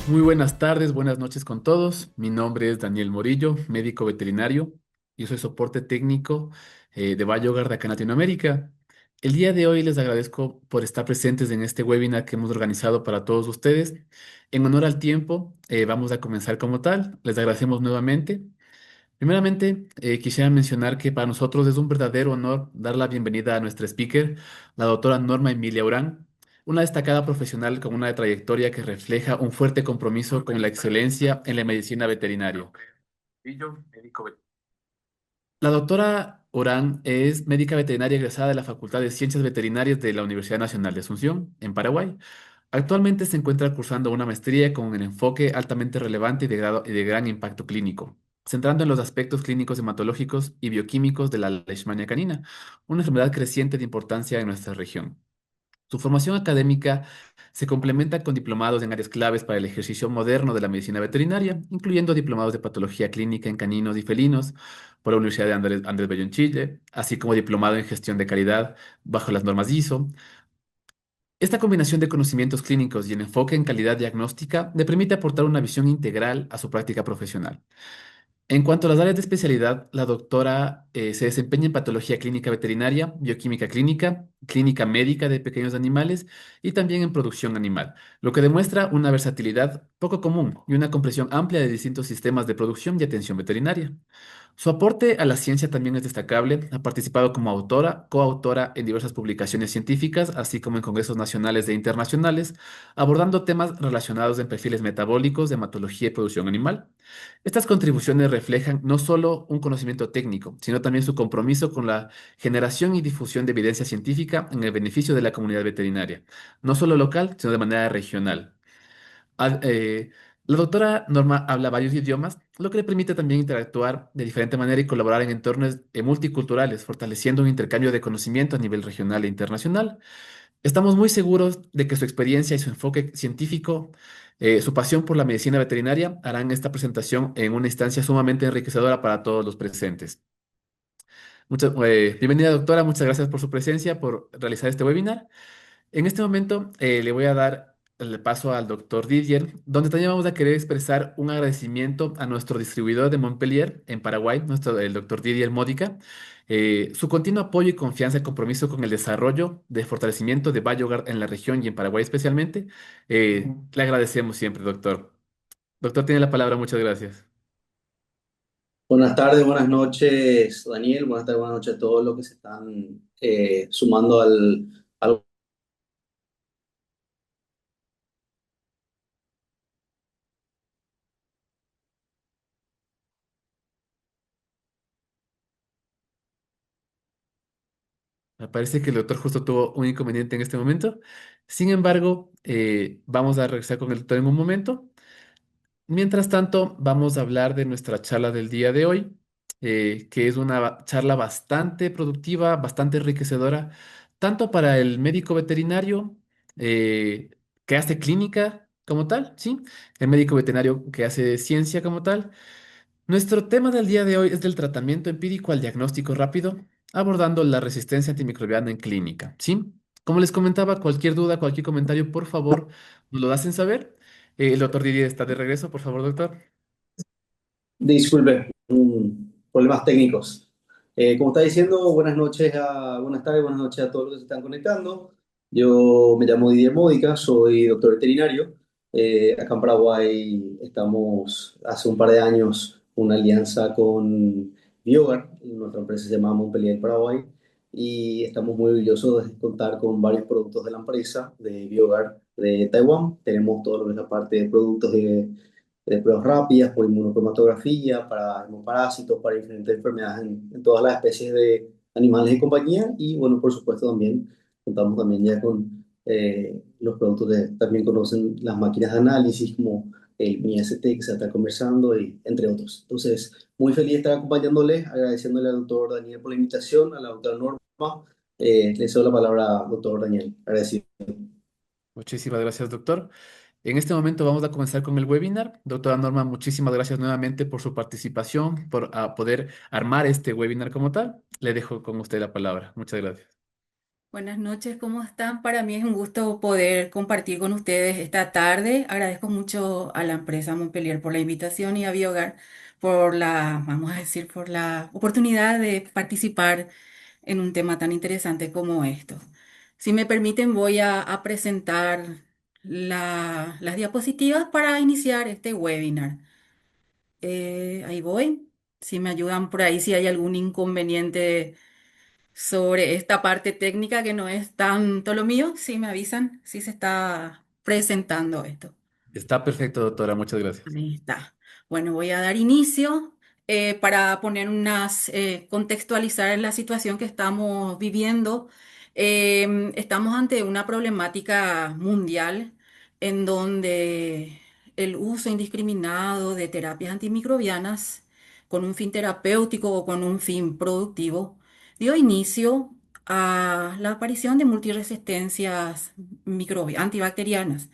Muy buenas tardes, buenas noches con todos. Mi nombre es Daniel Morillo, médico veterinario. Yo soy soporte técnico de BioGuard de acá en Latinoamérica. El día de hoy les agradezco por estar presentes en este webinar que hemos organizado para todos ustedes. En honor al tiempo, vamos a comenzar como tal. Les agradecemos nuevamente. Primeramente, quisiera mencionar que para nosotros es un verdadero honor dar la bienvenida a nuestra speaker, la doctora Norma Emilia Urán, una destacada profesional con una trayectoria que refleja un fuerte compromiso con la excelencia en la medicina veterinaria. La doctora Urán es médica veterinaria egresada de la Facultad de Ciencias Veterinarias de la Universidad Nacional de Asunción, en Paraguay. Actualmente se encuentra cursando una maestría con el enfoque altamente relevante y de gran impacto clínico, centrando en los aspectos clínicos hematológicos y bioquímicos de la leishmania canina, una enfermedad creciente de importancia en nuestra región. Su formación académica se complementa con diplomados en áreas claves para el ejercicio moderno de la medicina veterinaria, incluyendo diplomados de patología clínica en caninos y felinos por la Universidad de Andrés Bello en Chile, así como diplomado en gestión de calidad bajo las normas ISO. Esta combinación de conocimientos clínicos y el enfoque en calidad diagnóstica le permite aportar una visión integral a su práctica profesional. En cuanto a las áreas de especialidad, la doctora se desempeña en patología clínica veterinaria, bioquímica clínica, clínica médica de pequeños animales y también en producción animal, lo que demuestra una versatilidad poco común y una comprensión amplia de distintos sistemas de producción y atención veterinaria. Su aporte a la ciencia también es destacable. Ha participado como autora, coautora en diversas publicaciones científicas, así como en congresos nacionales e internacionales, abordando temas relacionados en perfiles metabólicos, de hematología y producción animal. Estas contribuciones reflejan no solo un conocimiento técnico, sino también su compromiso con la generación y difusión de evidencia científica en el beneficio de la comunidad veterinaria, no solo local, sino de manera regional. Ad- eh, la doctora Norma habla varios idiomas, lo que le permite también interactuar de diferente manera y colaborar en entornos multiculturales, fortaleciendo un intercambio de conocimiento a nivel regional e internacional. Estamos muy seguros de que su experiencia y su enfoque científico, su pasión por la medicina veterinaria, harán esta presentación en una instancia sumamente enriquecedora para todos los presentes. Bienvenida, doctora, muchas gracias por su presencia, por realizar este webinar. En este momento le voy a dar el paso al doctor Didier, donde también vamos a querer expresar un agradecimiento a nuestro distribuidor de Montpellier, en Paraguay, el doctor Didier Módica, su continuo apoyo y confianza y compromiso con el desarrollo de fortalecimiento de BioGuard en la región y en Paraguay especialmente. Le agradecemos siempre, doctor. Doctor, tiene la palabra, muchas gracias. Buenas tardes, buenas noches, Daniel. Buenas tardes, buenas noches a todos los que se están sumando al. Me parece que el doctor justo tuvo un inconveniente en este momento. Sin embargo, vamos a regresar con el doctor en un momento. Mientras tanto, vamos a hablar de nuestra charla del día de hoy, que es una charla bastante productiva, bastante enriquecedora, tanto para el médico veterinario eh, que hace clínica como tal, ¿sí? El médico veterinario que hace ciencia como tal. Nuestro tema del día de hoy es del tratamiento empírico al diagnóstico rápido, abordando la resistencia antimicrobiana en clínica, ¿sí? Como les comentaba, cualquier duda, cualquier comentario, por favor, nos lo hacen saber. El doctor Didier está de regreso, por favor, doctor. Disculpe, problemas técnicos. Como está diciendo, buenas tardes, buenas noches a todos los que se están conectando. Yo me llamo Didier Módica, soy doctor veterinario. Acá en Paraguay estamos hace un par de años una alianza con Biogar, nuestra empresa se llama Montpellier Paraguay, y estamos muy orgullosos de contar con varios productos de la empresa de Biogar de Taiwán. Tenemos todo lo que es la parte de productos de pruebas rápidas por inmunocromatografía, para hemoparásitos, para diferentes enfermedades en todas las especies de animales de compañía. Y bueno, por supuesto también contamos también ya con los productos de, también conocen las máquinas de análisis como el MIST que se está conversando, y entre otros. Entonces, muy feliz de estar acompañándole, agradeciéndole al doctor Daniel por la invitación, a la doctora Norma. Le cedo la palabra al doctor Daniel. Agradecido. Muchísimas gracias, doctor. En este momento vamos a comenzar con el webinar. Doctora Norma, muchísimas gracias nuevamente por su participación, por poder armar este webinar como tal. Le dejo con usted la palabra. Muchas gracias. Buenas noches, ¿cómo están? Para mí es un gusto poder compartir con ustedes esta tarde. Agradezco mucho a la empresa Montpellier por la invitación y a Biogar por vamos a decir, por la oportunidad de participar en un tema tan interesante como esto. Si me permiten, voy a presentar las diapositivas para iniciar este webinar. Ahí voy. Si me ayudan por ahí, si hay algún inconveniente sobre esta parte técnica que no es tanto lo mío, si me avisan si se está presentando esto. Está perfecto, doctora, muchas gracias. Ahí está. Bueno, voy a dar inicio para poner contextualizar en la situación que estamos viviendo. Estamos ante una problemática mundial en donde el uso indiscriminado de terapias antimicrobianas con un fin terapéutico o con un fin productivo dio inicio a la aparición de multiresistencias antibacterianas.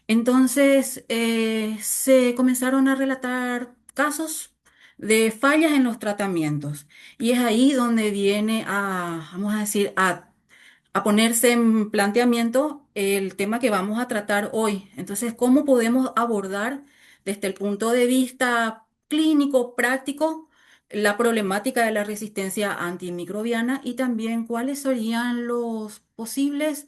Entonces, se comenzaron a relatar casos de fallas en los tratamientos y es ahí donde viene vamos a decir, a ponerse en planteamiento el tema que vamos a tratar hoy. Entonces, ¿cómo podemos abordar desde el punto de vista clínico, práctico, la problemática de la resistencia antimicrobiana y también cuáles serían los posibles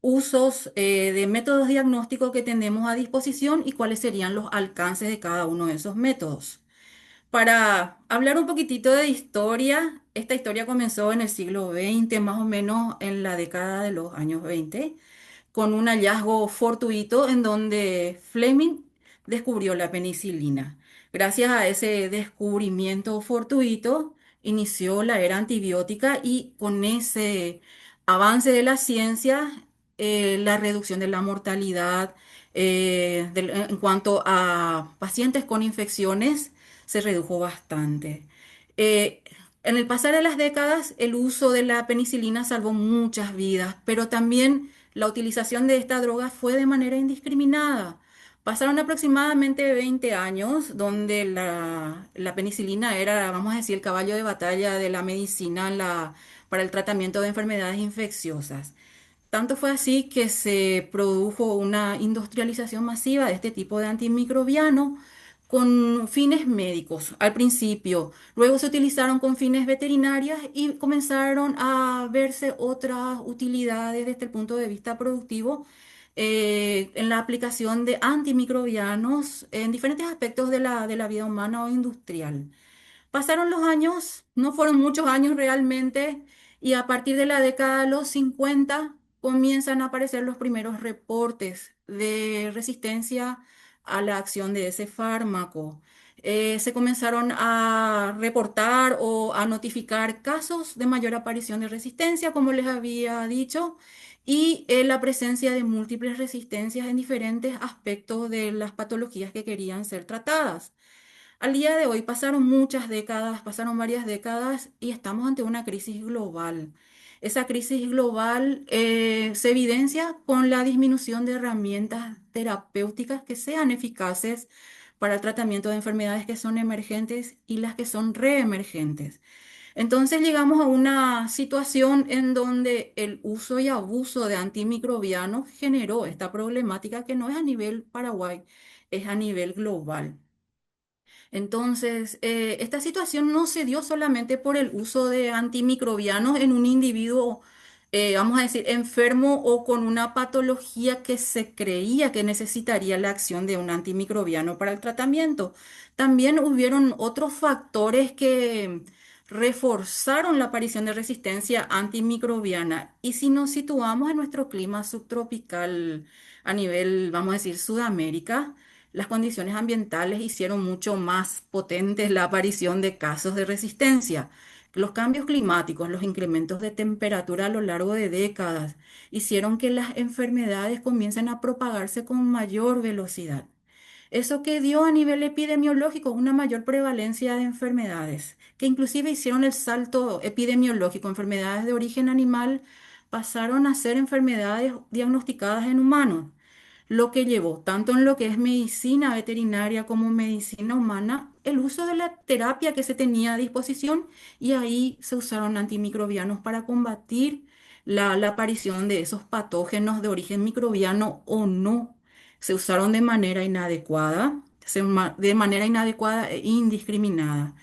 usos de métodos diagnósticos que tenemos a disposición y cuáles serían los alcances de cada uno de esos métodos? Para hablar un poquitito de historia, esta historia comenzó en el siglo XX, más o menos en la década de los años 20, con un hallazgo fortuito en donde Fleming descubrió la penicilina. Gracias a ese descubrimiento fortuito, inició la era antibiótica y con ese avance de la ciencia, la reducción de la mortalidad en cuanto a pacientes con infecciones se redujo bastante. Eh, en el pasar de las décadas, el uso de la penicilina salvó muchas vidas, pero también la utilización de esta droga fue de manera indiscriminada. Pasaron aproximadamente 20 años donde la penicilina era, vamos a decir, el caballo de batalla de la medicina para el tratamiento de enfermedades infecciosas. Tanto fue así que se produjo una industrialización masiva de este tipo de antimicrobiano con fines médicos al principio. Luego se utilizaron con fines veterinarios y comenzaron a verse otras utilidades desde el punto de vista productivo en la aplicación de antimicrobianos en diferentes aspectos de la vida humana o industrial. Pasaron los años, no fueron muchos años realmente, y a partir de la década de los 50 comienzan a aparecer los primeros reportes de resistencia a la acción de ese fármaco. Se comenzaron a reportar o a notificar casos de mayor aparición de resistencia, como les había dicho, y la presencia de múltiples resistencias en diferentes aspectos de las patologías que querían ser tratadas. Al día de hoy pasaron muchas décadas, pasaron varias décadas y estamos ante una crisis global. Esa crisis global se evidencia con la disminución de herramientas terapéuticas que sean eficaces para el tratamiento de enfermedades que son emergentes y las que son reemergentes. Entonces llegamos a una situación en donde el uso y abuso de antimicrobianos generó esta problemática que no es a nivel Paraguay, es a nivel global. Entonces, esta situación no se dio solamente por el uso de antimicrobianos en un individuo, vamos a decir, enfermo o con una patología que se creía que necesitaría la acción de un antimicrobiano para el tratamiento. También hubieron otros factores que reforzaron la aparición de resistencia antimicrobiana. Y si nos situamos en nuestro clima subtropical a nivel, vamos a decir, Sudamérica, las condiciones ambientales hicieron mucho más potentes la aparición de casos de resistencia. Los cambios climáticos, los incrementos de temperatura a lo largo de décadas, hicieron que las enfermedades comiencen a propagarse con mayor velocidad. Eso que dio a nivel epidemiológico una mayor prevalencia de enfermedades, que inclusive hicieron el salto epidemiológico. Enfermedades de origen animal pasaron a ser enfermedades diagnosticadas en humanos, lo que llevó, tanto en lo que es medicina veterinaria como medicina humana, el uso de la terapia que se tenía a disposición y ahí se usaron antimicrobianos para combatir la aparición de esos patógenos de origen microbiano o no. Se usaron de manera inadecuada, de manera inadecuada e indiscriminada.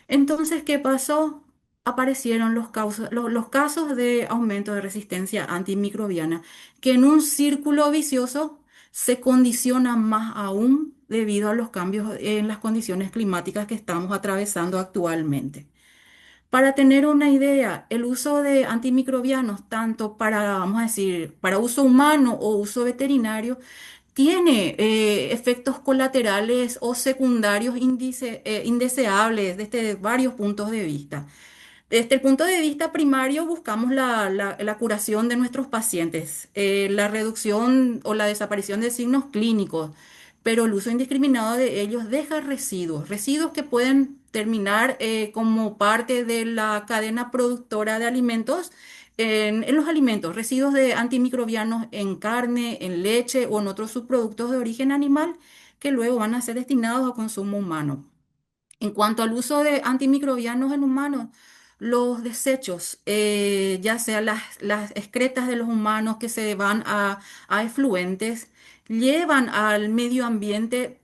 Entonces, ¿qué pasó? Aparecieron los casos de aumento de resistencia antimicrobiana, que en un círculo vicioso se condiciona más aún debido a los cambios en las condiciones climáticas que estamos atravesando actualmente. Para tener una idea, el uso de antimicrobianos, tanto para, vamos a decir, para uso humano o uso veterinario, tiene efectos colaterales o secundarios indeseables desde varios puntos de vista. Desde el punto de vista primario, buscamos la curación de nuestros pacientes, la reducción o la desaparición de signos clínicos, pero el uso indiscriminado de ellos deja residuos, residuos que pueden terminar como parte de la cadena productora de alimentos, en los alimentos, residuos de antimicrobianos en carne, en leche o en otros subproductos de origen animal que luego van a ser destinados a consumo humano. En cuanto al uso de antimicrobianos en humanos, los desechos, ya sea las excretas de los humanos que se van a efluentes, llevan al medio ambiente,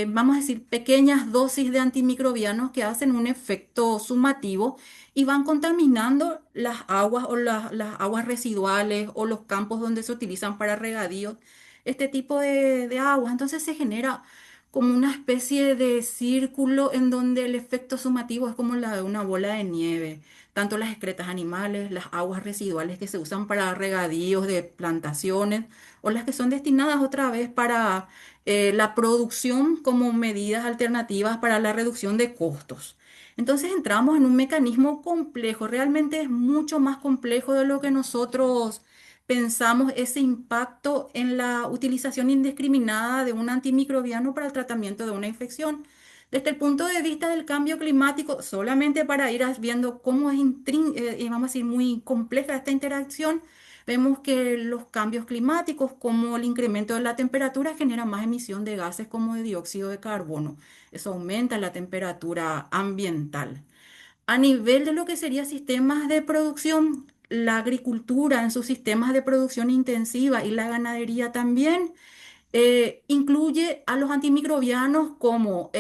vamos a decir, pequeñas dosis de antimicrobianos que hacen un efecto sumativo y van contaminando las aguas o las aguas residuales o los campos donde se utilizan para regadío, este tipo de aguas. Entonces se genera como una especie de círculo en donde el efecto sumativo es como la de una bola de nieve. Tanto las excretas animales, las aguas residuales que se usan para regadíos de plantaciones o las que son destinadas otra vez para la producción como medidas alternativas para la reducción de costos. Entonces entramos en un mecanismo complejo, realmente es mucho más complejo de lo que nosotros pensamos ese impacto en la utilización indiscriminada de un antimicrobiano para el tratamiento de una infección. Desde el punto de vista del cambio climático, solamente para ir viendo cómo es, vamos a decir, muy compleja esta interacción, vemos que los cambios climáticos, como el incremento de la temperatura, generan más emisión de gases como de dióxido de carbono. Eso aumenta la temperatura ambiental. A nivel de lo que sería sistemas de producción, la agricultura en sus sistemas de producción intensiva y la ganadería también incluye a los antimicrobianos como,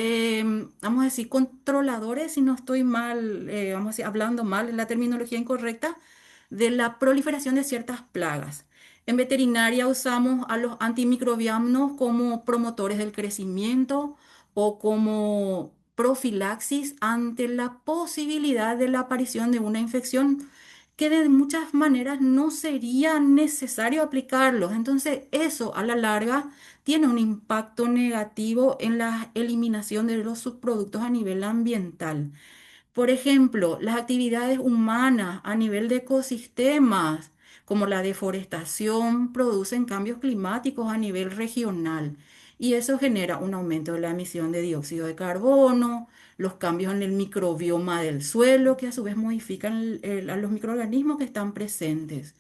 vamos a decir, controladores, si no estoy mal, vamos a decir, hablando mal, la terminología incorrecta, de la proliferación de ciertas plagas. En veterinaria usamos a los antimicrobianos como promotores del crecimiento o como profilaxis ante la posibilidad de la aparición de una infección que de muchas maneras no sería necesario aplicarlos. Entonces, eso a la larga tiene un impacto negativo en la eliminación de los subproductos a nivel ambiental. Por ejemplo, las actividades humanas a nivel de ecosistemas, como la deforestación, producen cambios climáticos a nivel regional y eso genera un aumento de la emisión de dióxido de carbono, los cambios en el microbioma del suelo, que a su vez modifican a los microorganismos que están presentes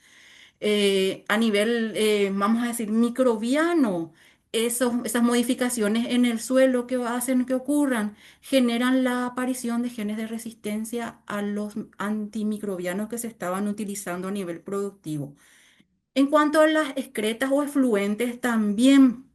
a nivel, vamos a decir, microbiano, esas modificaciones en el suelo que hacen que ocurran generan la aparición de genes de resistencia a los antimicrobianos que se estaban utilizando a nivel productivo. En cuanto a las excretas o efluentes, también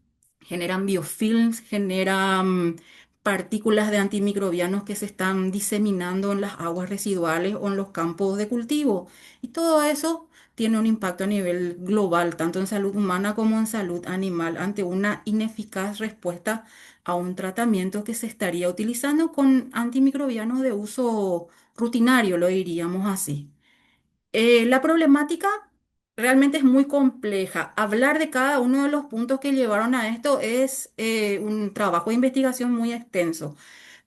generan biofilms, generan partículas de antimicrobianos que se están diseminando en las aguas residuales o en los campos de cultivo. Y todo eso tiene un impacto a nivel global, tanto en salud humana como en salud animal, ante una ineficaz respuesta a un tratamiento que se estaría utilizando con antimicrobianos de uso rutinario, lo diríamos así. La problemática realmente es muy compleja. Hablar de cada uno de los puntos que llevaron a esto es un trabajo de investigación muy extenso.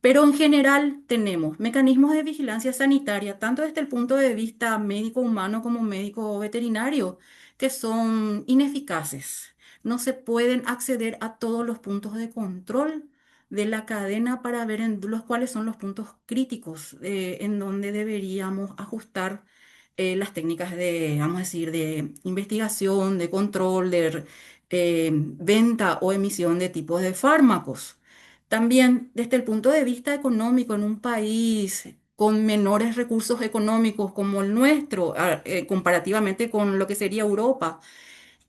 Pero en general tenemos mecanismos de vigilancia sanitaria, tanto desde el punto de vista médico humano como médico veterinario, que son ineficaces. No se pueden acceder a todos los puntos de control de la cadena para ver en los cuáles son los puntos críticos en donde deberíamos ajustar las técnicas de, vamos a decir, de investigación, de control, de venta o emisión de tipos de fármacos. También desde el punto de vista económico en un país con menores recursos económicos como el nuestro, comparativamente con lo que sería Europa,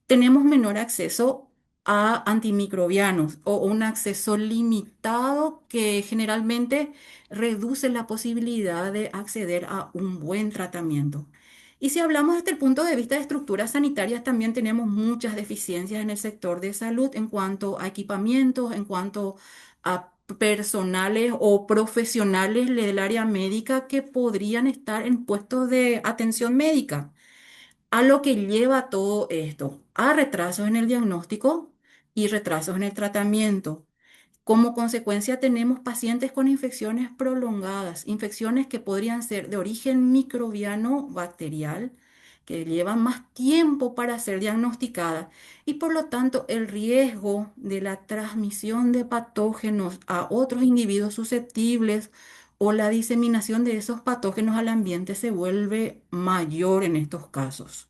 tenemos menor acceso a antimicrobianos o un acceso limitado que generalmente reduce la posibilidad de acceder a un buen tratamiento. Y si hablamos desde el punto de vista de estructuras sanitarias, también tenemos muchas deficiencias en el sector de salud en cuanto a equipamientos, en cuanto a personales o profesionales del área médica que podrían estar en puestos de atención médica. A lo que lleva todo esto, a retrasos en el diagnóstico y retrasos en el tratamiento. Como consecuencia tenemos pacientes con infecciones prolongadas, infecciones que podrían ser de origen microbiano bacterial, que llevan más tiempo para ser diagnosticadas y por lo tanto el riesgo de la transmisión de patógenos a otros individuos susceptibles o la diseminación de esos patógenos al ambiente se vuelve mayor en estos casos.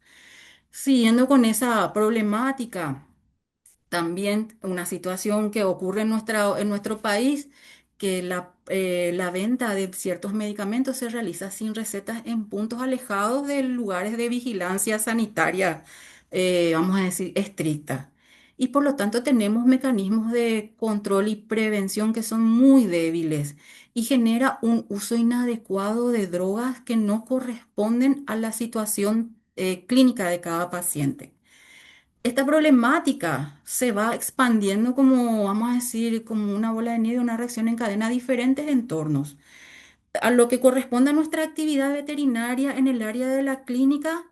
Siguiendo con esa problemática. También una situación que ocurre en nuestro país, que la venta de ciertos medicamentos se realiza sin recetas en puntos alejados de lugares de vigilancia sanitaria, vamos a decir, estricta. Y por lo tanto tenemos mecanismos de control y prevención que son muy débiles y genera un uso inadecuado de drogas que no corresponden a la situación, clínica de cada paciente. Esta problemática se va expandiendo como, vamos a decir, como una bola de nieve, una reacción en cadena a diferentes entornos. A lo que corresponde a nuestra actividad veterinaria en el área de la clínica,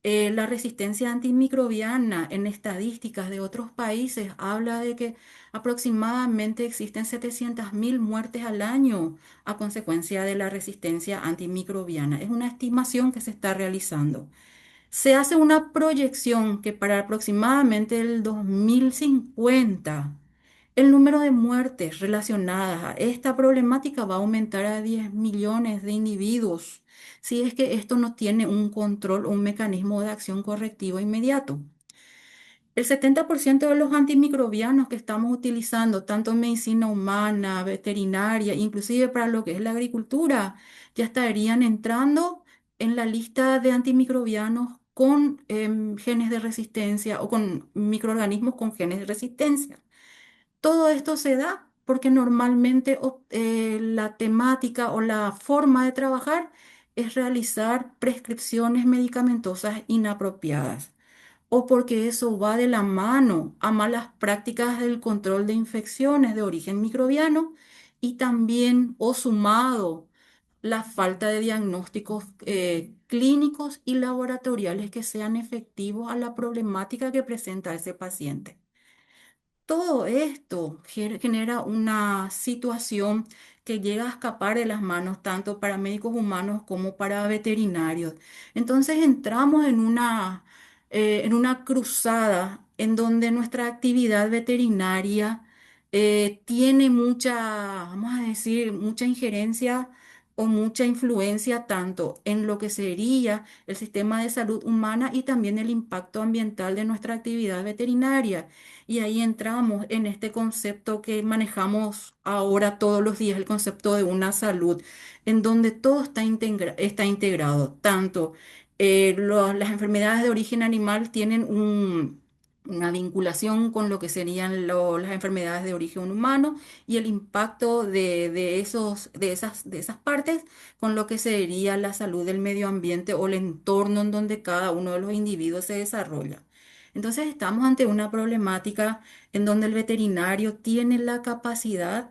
la resistencia antimicrobiana en estadísticas de otros países habla de que aproximadamente existen 700.000 muertes al año a consecuencia de la resistencia antimicrobiana. Es una estimación que se está realizando. Se hace una proyección que para aproximadamente el 2050 el número de muertes relacionadas a esta problemática va a aumentar a 10 millones de individuos si es que esto no tiene un control o un mecanismo de acción correctivo inmediato. El 70% de los antimicrobianos que estamos utilizando, tanto en medicina humana, veterinaria, inclusive para lo que es la agricultura, ya estarían entrando en la lista de antimicrobianos con genes de resistencia o con microorganismos con genes de resistencia. Todo esto se da porque normalmente la temática o la forma de trabajar es realizar prescripciones medicamentosas inapropiadas o porque eso va de la mano a malas prácticas del control de infecciones de origen microbiano y también o sumado la falta de diagnósticos clínicos y laboratoriales que sean efectivos a la problemática que presenta ese paciente. Todo esto genera una situación que llega a escapar de las manos tanto para médicos humanos como para veterinarios. Entonces entramos en una cruzada en donde nuestra actividad veterinaria tiene mucha, vamos a decir, mucha injerencia o mucha influencia tanto en lo que sería el sistema de salud humana y también el impacto ambiental de nuestra actividad veterinaria. Y ahí entramos en este concepto que manejamos ahora todos los días, el concepto de una salud, en donde todo está integrado. Tanto las enfermedades de origen animal tienen una vinculación con lo que serían las enfermedades de origen humano y el impacto de esas partes con lo que sería la salud del medio ambiente o el entorno en donde cada uno de los individuos se desarrolla. Entonces estamos ante una problemática en donde el veterinario tiene la capacidad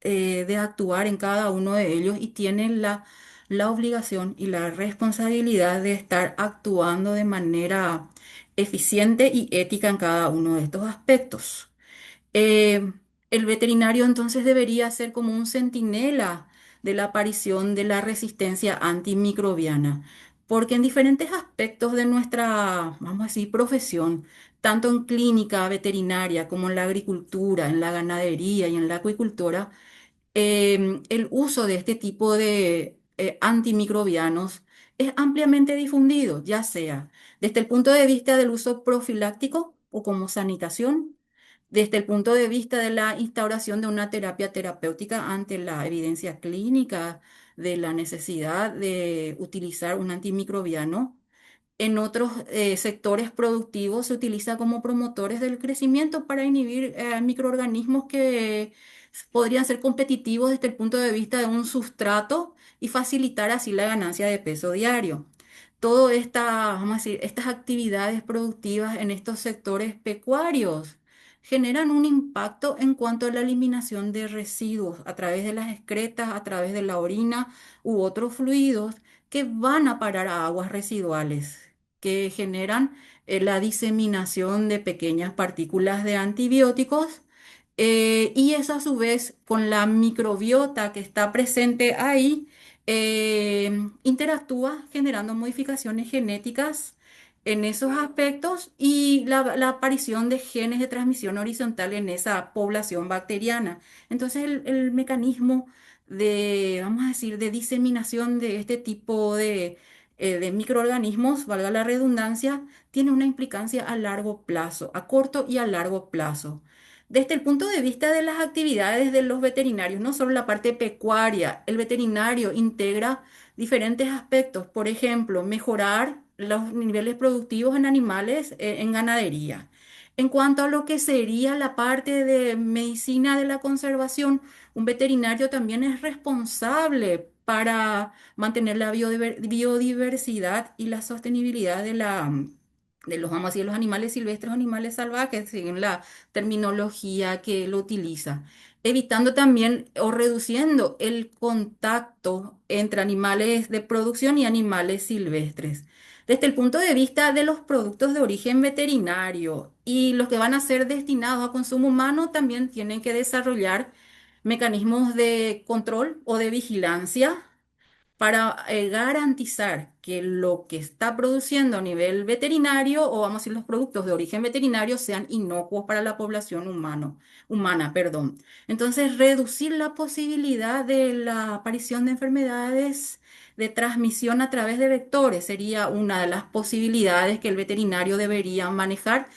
de actuar en cada uno de ellos y tiene la obligación y la responsabilidad de estar actuando de manera eficiente y ética en cada uno de estos aspectos. Eh, el veterinario entonces debería ser como un centinela de la aparición de la resistencia antimicrobiana, porque en diferentes aspectos de nuestra, vamos a decir, profesión, tanto en clínica veterinaria como en la agricultura, en la ganadería y en la acuicultura, el uso de este tipo de antimicrobianos es ampliamente difundido, ya sea desde el punto de vista del uso profiláctico o como sanitación, desde el punto de vista de la instauración de una terapia terapéutica ante la evidencia clínica de la necesidad de utilizar un antimicrobiano. En otros sectores productivos se utiliza como promotores del crecimiento para inhibir microorganismos que podrían ser competitivos desde el punto de vista de un sustrato y facilitar así la ganancia de peso diario. Todas estas, vamos a decir, estas actividades productivas en estos sectores pecuarios generan un impacto en cuanto a la eliminación de residuos a través de las excretas, a través de la orina u otros fluidos que van a parar a aguas residuales, que generan la diseminación de pequeñas partículas de antibióticos y eso a su vez con la microbiota que está presente ahí, interactúa generando modificaciones genéticas en esos aspectos y la aparición de genes de transmisión horizontal en esa población bacteriana. Entonces el mecanismo de, vamos a decir, de diseminación de este tipo de microorganismos, valga la redundancia, tiene una implicancia a largo plazo, a corto y a largo plazo. Desde el punto de vista de las actividades de los veterinarios, no solo la parte pecuaria, el veterinario integra diferentes aspectos, por ejemplo, mejorar los niveles productivos en animales, en ganadería. En cuanto a lo que sería la parte de medicina de la conservación, un veterinario también es responsable para mantener la biodiversidad y la sostenibilidad de los, vamos a decir, los animales silvestres o animales salvajes, según la terminología que lo utiliza, evitando también o reduciendo el contacto entre animales de producción y animales silvestres. Desde el punto de vista de los productos de origen veterinario y los que van a ser destinados a consumo humano, también tienen que desarrollar mecanismos de control o de vigilancia para garantizar que lo que está produciendo a nivel veterinario, o vamos a decir los productos de origen veterinario, sean inocuos para la población humana, perdón. Entonces, reducir la posibilidad de la aparición de enfermedades de transmisión a través de vectores sería una de las posibilidades que el veterinario debería manejar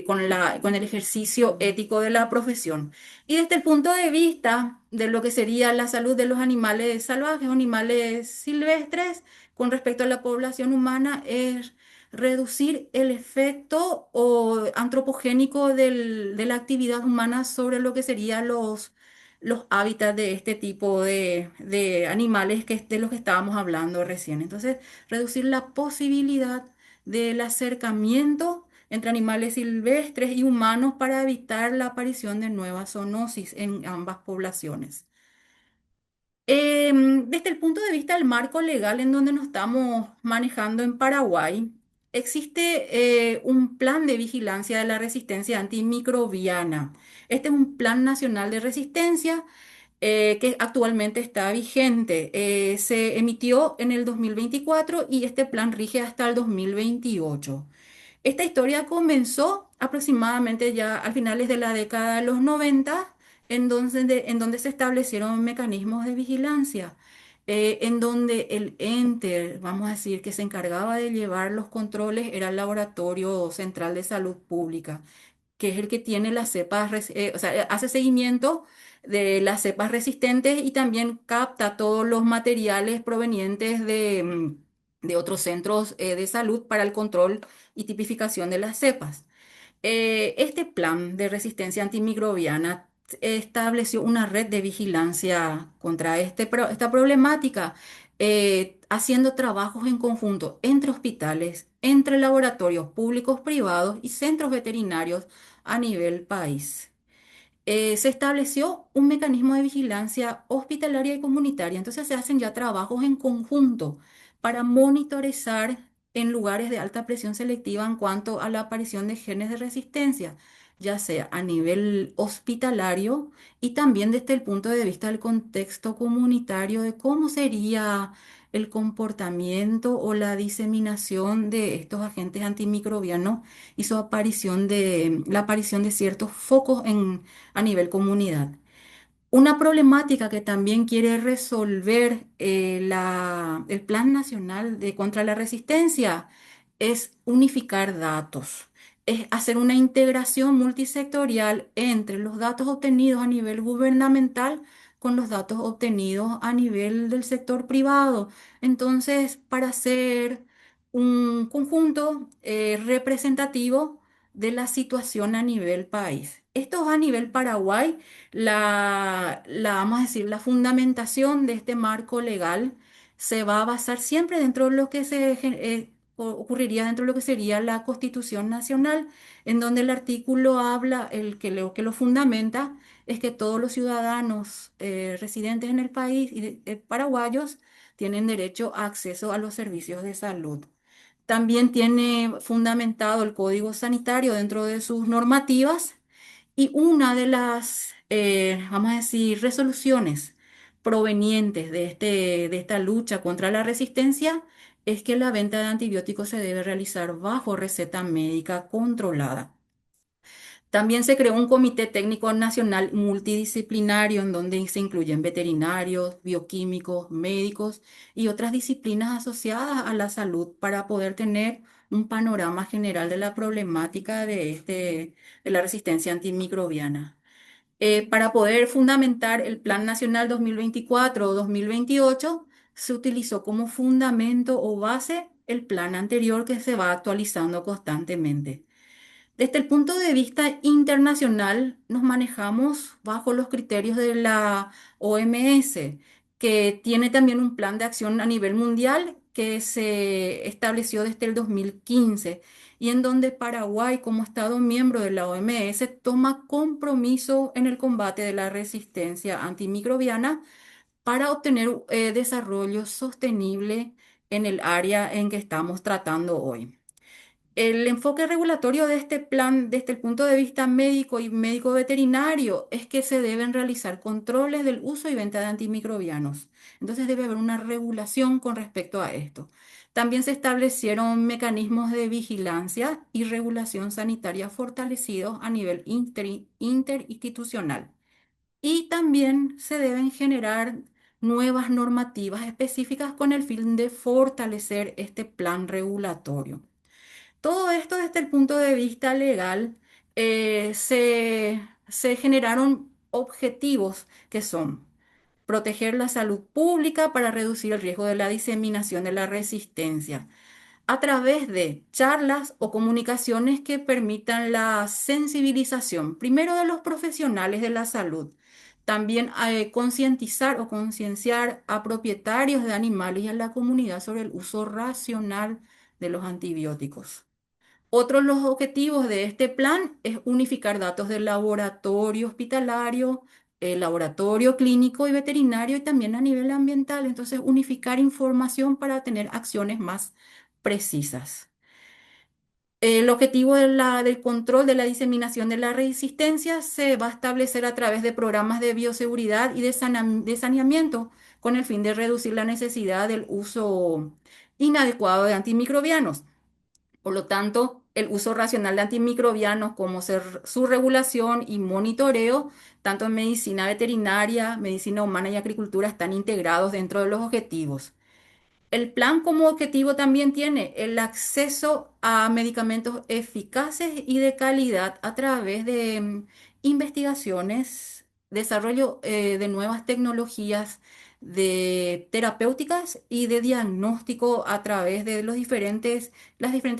con el ejercicio ético de la profesión. Y desde el punto de vista de lo que sería la salud de los animales salvajes o animales silvestres con respecto a la población humana, es reducir el efecto o antropogénico de la actividad humana sobre lo que serían los hábitats de este tipo de animales de los que estábamos hablando recién. Entonces, reducir la posibilidad del acercamiento entre animales silvestres y humanos para evitar la aparición de nuevas zoonosis en ambas poblaciones. Desde el punto de vista del marco legal en donde nos estamos manejando en Paraguay, existe un plan de vigilancia de la resistencia antimicrobiana. Este es un plan nacional de resistencia que actualmente está vigente. Se emitió en el 2024 y este plan rige hasta el 2028. Esta historia comenzó aproximadamente ya a finales de la década de los 90, en donde se establecieron mecanismos de vigilancia, en donde el ente, vamos a decir, que se encargaba de llevar los controles era el Laboratorio Central de Salud Pública, que es el que tiene las cepas, o sea, hace seguimiento de las cepas resistentes y también capta todos los materiales provenientes de otros centros de salud para el control y tipificación de las cepas. Este plan de resistencia antimicrobiana estableció una red de vigilancia contra esta problemática, haciendo trabajos en conjunto entre hospitales, entre laboratorios públicos, privados y centros veterinarios a nivel país. Se estableció un mecanismo de vigilancia hospitalaria y comunitaria. Entonces se hacen ya trabajos en conjunto para monitorizar en lugares de alta presión selectiva en cuanto a la aparición de genes de resistencia, ya sea a nivel hospitalario y también desde el punto de vista del contexto comunitario de cómo sería el comportamiento o la diseminación de estos agentes antimicrobianos y su aparición la aparición de ciertos focos a nivel comunidad. Una problemática que también quiere resolver el Plan Nacional contra la Resistencia es unificar datos, es hacer una integración multisectorial entre los datos obtenidos a nivel gubernamental con los datos obtenidos a nivel del sector privado. Entonces, para hacer un conjunto representativo de la situación a nivel país. Esto a nivel Paraguay, vamos a decir, la fundamentación de este marco legal se va a basar siempre dentro de lo que ocurriría dentro de lo que sería la Constitución Nacional, en donde el artículo habla, lo que lo fundamenta es que todos los ciudadanos residentes en el país y paraguayos tienen derecho a acceso a los servicios de salud. También tiene fundamentado el Código Sanitario dentro de sus normativas y una de las, vamos a decir, resoluciones provenientes de esta lucha contra la resistencia es que la venta de antibióticos se debe realizar bajo receta médica controlada. También se creó un comité técnico nacional multidisciplinario en donde se incluyen veterinarios, bioquímicos, médicos y otras disciplinas asociadas a la salud para poder tener un panorama general de la problemática de la resistencia antimicrobiana. Para poder fundamentar el Plan Nacional 2024-2028, se utilizó como fundamento o base el plan anterior que se va actualizando constantemente. Desde el punto de vista internacional, nos manejamos bajo los criterios de la OMS, que tiene también un plan de acción a nivel mundial que se estableció desde el 2015 y en donde Paraguay, como Estado miembro de la OMS, toma compromiso en el combate de la resistencia antimicrobiana para obtener desarrollo sostenible en el área en que estamos tratando hoy. El enfoque regulatorio de este plan, desde el punto de vista médico y médico veterinario, es que se deben realizar controles del uso y venta de antimicrobianos. Entonces debe haber una regulación con respecto a esto. También se establecieron mecanismos de vigilancia y regulación sanitaria fortalecidos a nivel interinstitucional. Y también se deben generar nuevas normativas específicas con el fin de fortalecer este plan regulatorio. Todo esto desde el punto de vista legal, se generaron objetivos que son proteger la salud pública para reducir el riesgo de la diseminación de la resistencia a través de charlas o comunicaciones que permitan la sensibilización, primero de los profesionales de la salud, también concientizar o concienciar a propietarios de animales y a la comunidad sobre el uso racional de los antibióticos. Otro de los objetivos de este plan es unificar datos del laboratorio hospitalario, el laboratorio clínico y veterinario y también a nivel ambiental. Entonces, unificar información para tener acciones más precisas. El objetivo del control de la diseminación de la resistencia se va a establecer a través de programas de bioseguridad y de saneamiento con el fin de reducir la necesidad del uso inadecuado de antimicrobianos. Por lo tanto, el uso racional de antimicrobianos como su regulación y monitoreo, tanto en medicina veterinaria, medicina humana y agricultura, están integrados dentro de los objetivos. El plan como objetivo también tiene el acceso a medicamentos eficaces y de calidad a través de investigaciones, desarrollo de nuevas tecnologías de terapéuticas y de diagnóstico a través de las diferentes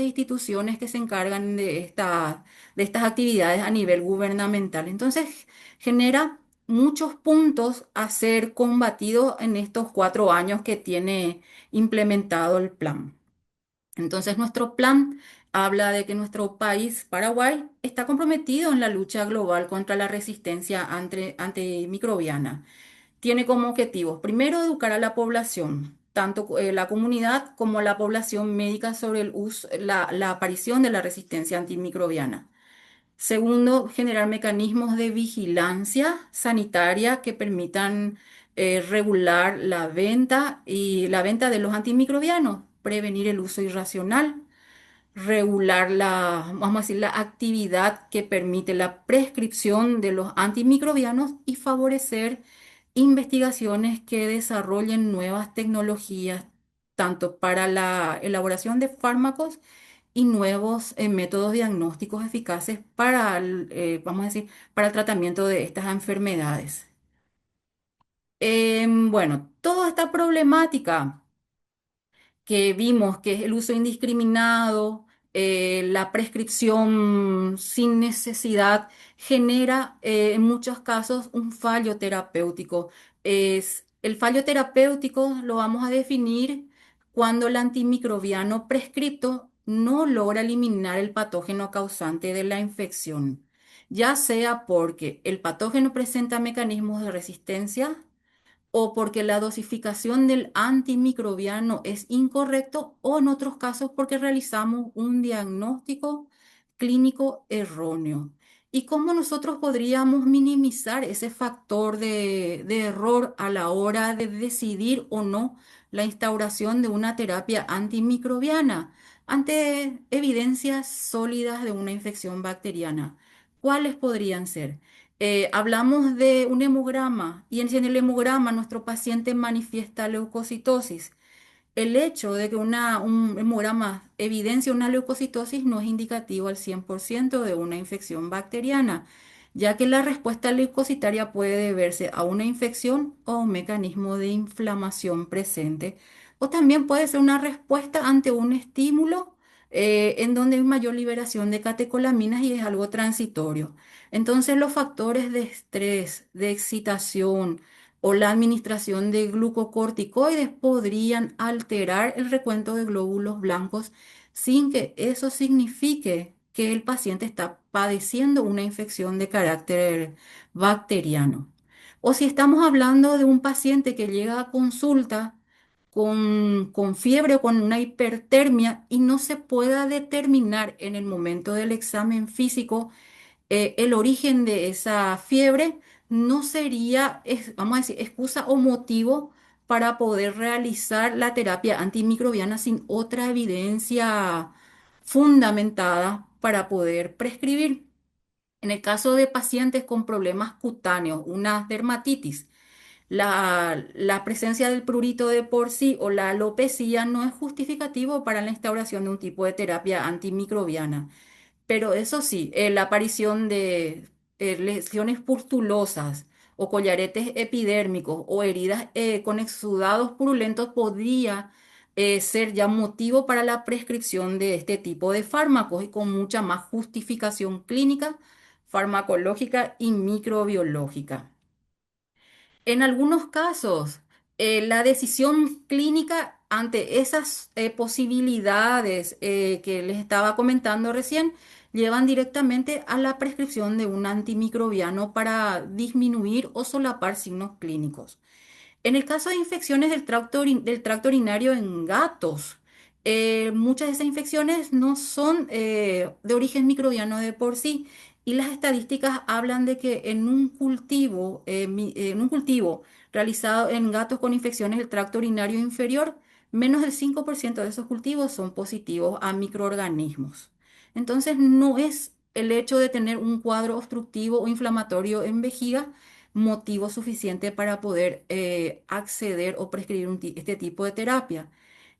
instituciones que se encargan de estas actividades a nivel gubernamental. Entonces, genera muchos puntos a ser combatidos en estos 4 años que tiene implementado el plan. Entonces, nuestro plan habla de que nuestro país, Paraguay, está comprometido en la lucha global contra la resistencia antimicrobiana. Tiene como objetivos, primero, educar a la población, tanto la comunidad como la población médica sobre el uso, la aparición de la resistencia antimicrobiana. Segundo, generar mecanismos de vigilancia sanitaria que permitan regular la venta de los antimicrobianos, prevenir el uso irracional, regular vamos a decir, la actividad que permite la prescripción de los antimicrobianos y favorecer investigaciones que desarrollen nuevas tecnologías, tanto para la elaboración de fármacos y nuevos métodos diagnósticos eficaces para vamos a decir, para el tratamiento de estas enfermedades. Bueno, toda esta problemática que vimos, que es el uso indiscriminado, la prescripción sin necesidad, genera en muchos casos un fallo terapéutico. El fallo terapéutico lo vamos a definir cuando el antimicrobiano prescripto no logra eliminar el patógeno causante de la infección, ya sea porque el patógeno presenta mecanismos de resistencia, o porque la dosificación del antimicrobiano es incorrecto, o en otros casos porque realizamos un diagnóstico clínico erróneo. ¿Y cómo nosotros podríamos minimizar ese factor de error a la hora de decidir o no la instauración de una terapia antimicrobiana ante evidencias sólidas de una infección bacteriana? ¿Cuáles podrían ser? Hablamos de un hemograma y en el hemograma nuestro paciente manifiesta leucocitosis. El hecho de que un hemograma evidencia una leucocitosis no es indicativo al 100% de una infección bacteriana, ya que la respuesta leucocitaria puede deberse a una infección o a un mecanismo de inflamación presente, o también puede ser una respuesta ante un estímulo en donde hay mayor liberación de catecolaminas y es algo transitorio. Entonces, los factores de estrés, de excitación, o la administración de glucocorticoides podrían alterar el recuento de glóbulos blancos sin que eso signifique que el paciente está padeciendo una infección de carácter bacteriano. O si estamos hablando de un paciente que llega a consulta con fiebre o con una hipertermia y no se pueda determinar en el momento del examen físico el origen de esa fiebre, no sería, vamos a decir, excusa o motivo para poder realizar la terapia antimicrobiana sin otra evidencia fundamentada para poder prescribir. En el caso de pacientes con problemas cutáneos, una dermatitis, la presencia del prurito de por sí o la alopecia no es justificativo para la instauración de un tipo de terapia antimicrobiana. Pero eso sí, la aparición de lesiones pustulosas o collaretes epidérmicos o heridas con exudados purulentos podría ser ya motivo para la prescripción de este tipo de fármacos y con mucha más justificación clínica, farmacológica y microbiológica. En algunos casos, la decisión clínica ante esas posibilidades que les estaba comentando recién llevan directamente a la prescripción de un antimicrobiano para disminuir o solapar signos clínicos. En el caso de infecciones del tracto urinario en gatos, muchas de esas infecciones no son de origen microbiano de por sí, y las estadísticas hablan de que en un cultivo realizado en gatos con infecciones del tracto urinario inferior, menos del 5% de esos cultivos son positivos a microorganismos. Entonces, no es el hecho de tener un cuadro obstructivo o inflamatorio en vejiga motivo suficiente para poder acceder o prescribir este tipo de terapia.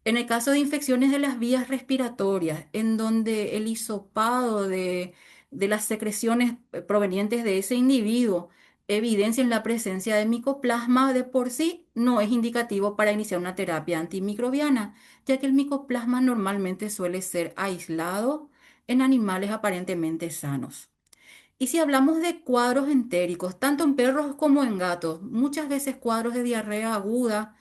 En el caso de infecciones de las vías respiratorias, en donde el hisopado de las secreciones provenientes de ese individuo evidencian la presencia de micoplasma de por sí, no es indicativo para iniciar una terapia antimicrobiana, ya que el micoplasma normalmente suele ser aislado en animales aparentemente sanos. Y si hablamos de cuadros entéricos, tanto en perros como en gatos, muchas veces cuadros de diarrea aguda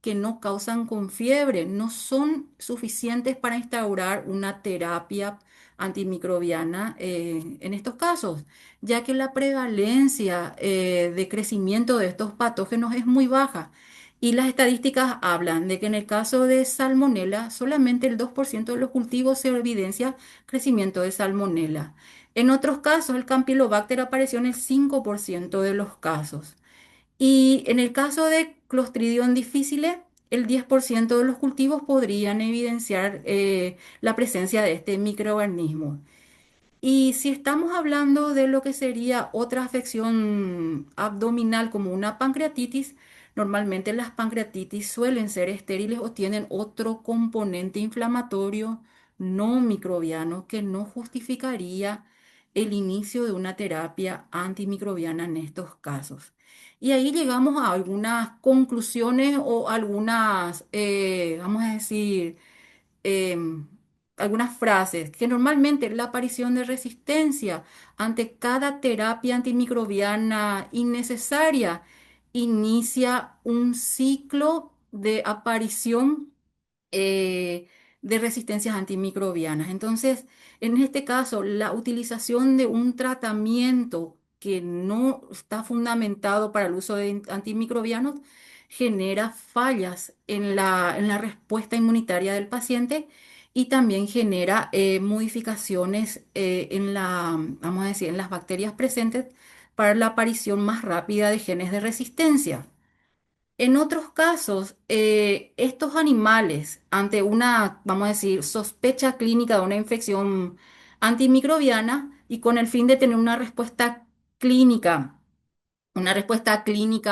que no causan con fiebre no son suficientes para instaurar una terapia antimicrobiana en estos casos, ya que la prevalencia de crecimiento de estos patógenos es muy baja. Y las estadísticas hablan de que en el caso de salmonela, solamente el 2% de los cultivos se evidencia crecimiento de salmonela. En otros casos, el Campylobacter apareció en el 5% de los casos. Y en el caso de Clostridium difficile, el 10% de los cultivos podrían evidenciar la presencia de este microorganismo. Y si estamos hablando de lo que sería otra afección abdominal como una pancreatitis, normalmente las pancreatitis suelen ser estériles o tienen otro componente inflamatorio no microbiano que no justificaría el inicio de una terapia antimicrobiana en estos casos. Y ahí llegamos a algunas conclusiones o algunas, vamos a decir, em, algunas frases, que normalmente la aparición de resistencia ante cada terapia antimicrobiana innecesaria inicia un ciclo de aparición eh, de resistencias antimicrobianas. Entonces, en este caso, la utilización de un tratamiento que no está fundamentado para el uso de antimicrobianos genera fallas en la respuesta inmunitaria del paciente y también genera modificaciones en vamos a decir, en las bacterias presentes para la aparición más rápida de genes de resistencia. En otros casos, estos animales, ante una, vamos a decir, sospecha clínica de una infección antimicrobiana y con el fin de tener una respuesta clínica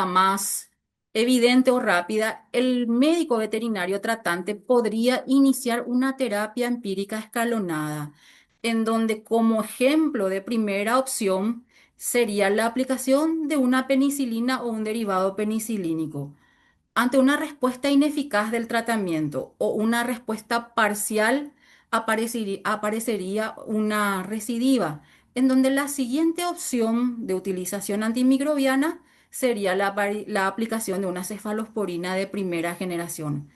más evidente o rápida, el médico veterinario tratante podría iniciar una terapia empírica escalonada, en donde como ejemplo de primera opción sería la aplicación de una penicilina o un derivado penicilínico. Ante una respuesta ineficaz del tratamiento o una respuesta parcial, aparecería una recidiva, en donde la siguiente opción de utilización antimicrobiana sería la aplicación de una cefalosporina de primera generación.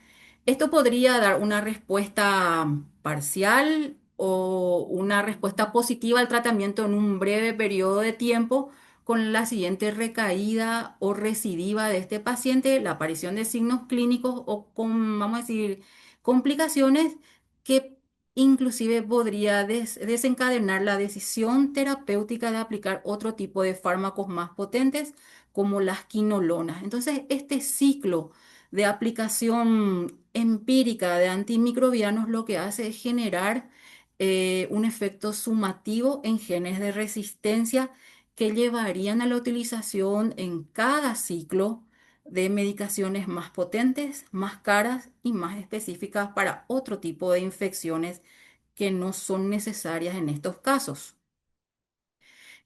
Esto podría dar una respuesta parcial o una respuesta positiva al tratamiento en un breve periodo de tiempo con la siguiente recaída o recidiva de este paciente, la aparición de signos clínicos o con, vamos a decir, complicaciones que inclusive podría desencadenar la decisión terapéutica de aplicar otro tipo de fármacos más potentes como las quinolonas. Entonces, este ciclo de aplicación empírica de antimicrobianos lo que hace es generar un efecto sumativo en genes de resistencia que llevarían a la utilización en cada ciclo de medicaciones más potentes, más caras y más específicas para otro tipo de infecciones que no son necesarias en estos casos.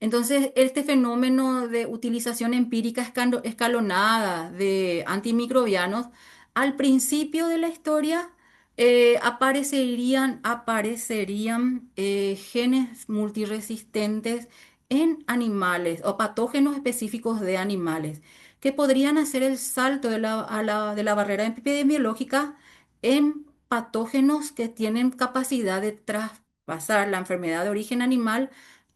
Entonces, este fenómeno de utilización empírica escalonada de antimicrobianos, al principio de la historia aparecerían genes multiresistentes en animales o patógenos específicos de animales que podrían hacer el salto de la barrera epidemiológica en patógenos que tienen capacidad de traspasar la enfermedad de origen animal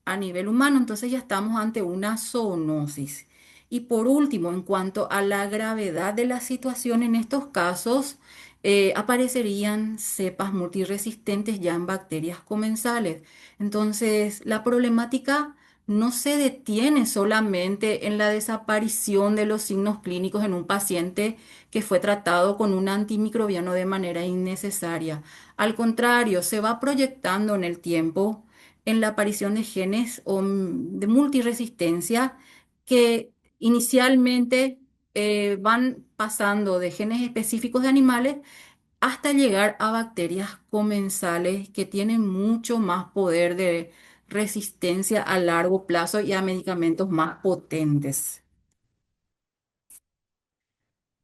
a nivel humano. Entonces ya estamos ante una zoonosis. Y por último, en cuanto a la gravedad de la situación en estos casos, aparecerían cepas multiresistentes ya en bacterias comensales. Entonces, la problemática no se detiene solamente en la desaparición de los signos clínicos en un paciente que fue tratado con un antimicrobiano de manera innecesaria. Al contrario, se va proyectando en el tiempo en la aparición de genes de multiresistencia que inicialmente van pasando de genes específicos de animales hasta llegar a bacterias comensales que tienen mucho más poder de resistencia a largo plazo y a medicamentos más potentes.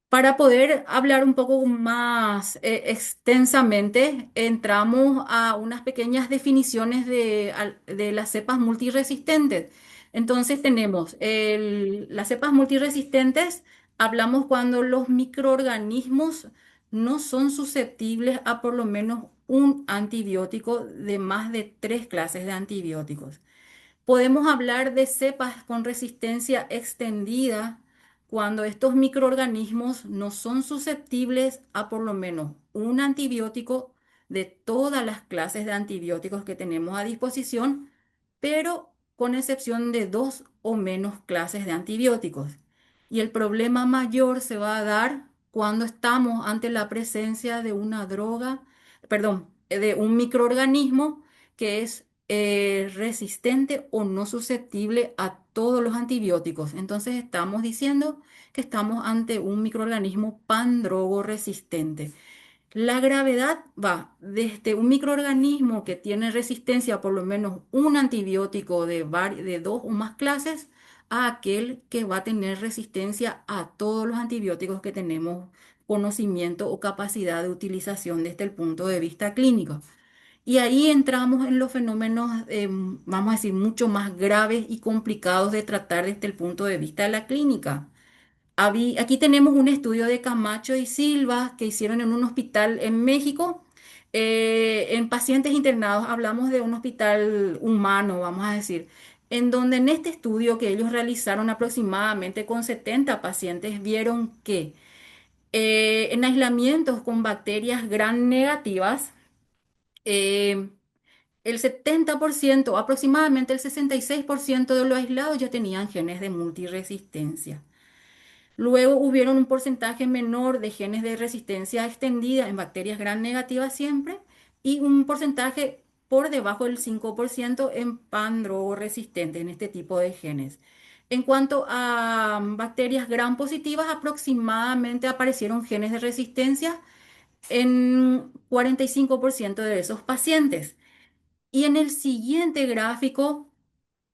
Para poder hablar un poco más extensamente, entramos a unas pequeñas definiciones de las cepas multiresistentes. Entonces tenemos las cepas multiresistentes, hablamos cuando los microorganismos no son susceptibles a por lo menos un antibiótico de más de tres clases de antibióticos. Podemos hablar de cepas con resistencia extendida cuando estos microorganismos no son susceptibles a por lo menos un antibiótico de todas las clases de antibióticos que tenemos a disposición, pero con excepción de dos o menos clases de antibióticos. Y el problema mayor se va a dar cuando estamos ante la presencia de una droga, perdón, de un microorganismo que es resistente o no susceptible a todos los antibióticos. Entonces estamos diciendo que estamos ante un microorganismo pandrogo resistente. La gravedad va desde un microorganismo que tiene resistencia a por lo menos un antibiótico de dos o más clases a aquel que va a tener resistencia a todos los antibióticos que tenemos conocimiento o capacidad de utilización desde el punto de vista clínico. Y ahí entramos en los fenómenos, vamos a decir, mucho más graves y complicados de tratar desde el punto de vista de la clínica. Aquí tenemos un estudio de Camacho y Silva que hicieron en un hospital en México, en pacientes internados. Hablamos de un hospital humano, vamos a decir, en donde en este estudio que ellos realizaron aproximadamente con 70 pacientes, vieron que en aislamientos con bacterias gram negativas, eh, el 70%, aproximadamente el 66% de los aislados ya tenían genes de multiresistencia. Luego hubieron un porcentaje menor de genes de resistencia extendida en bacterias gram negativas siempre y un porcentaje por debajo del 5% en pan-drogo resistentes en este tipo de genes. En cuanto a bacterias gram positivas, aproximadamente aparecieron genes de resistencia en 45% de esos pacientes. Y en el siguiente gráfico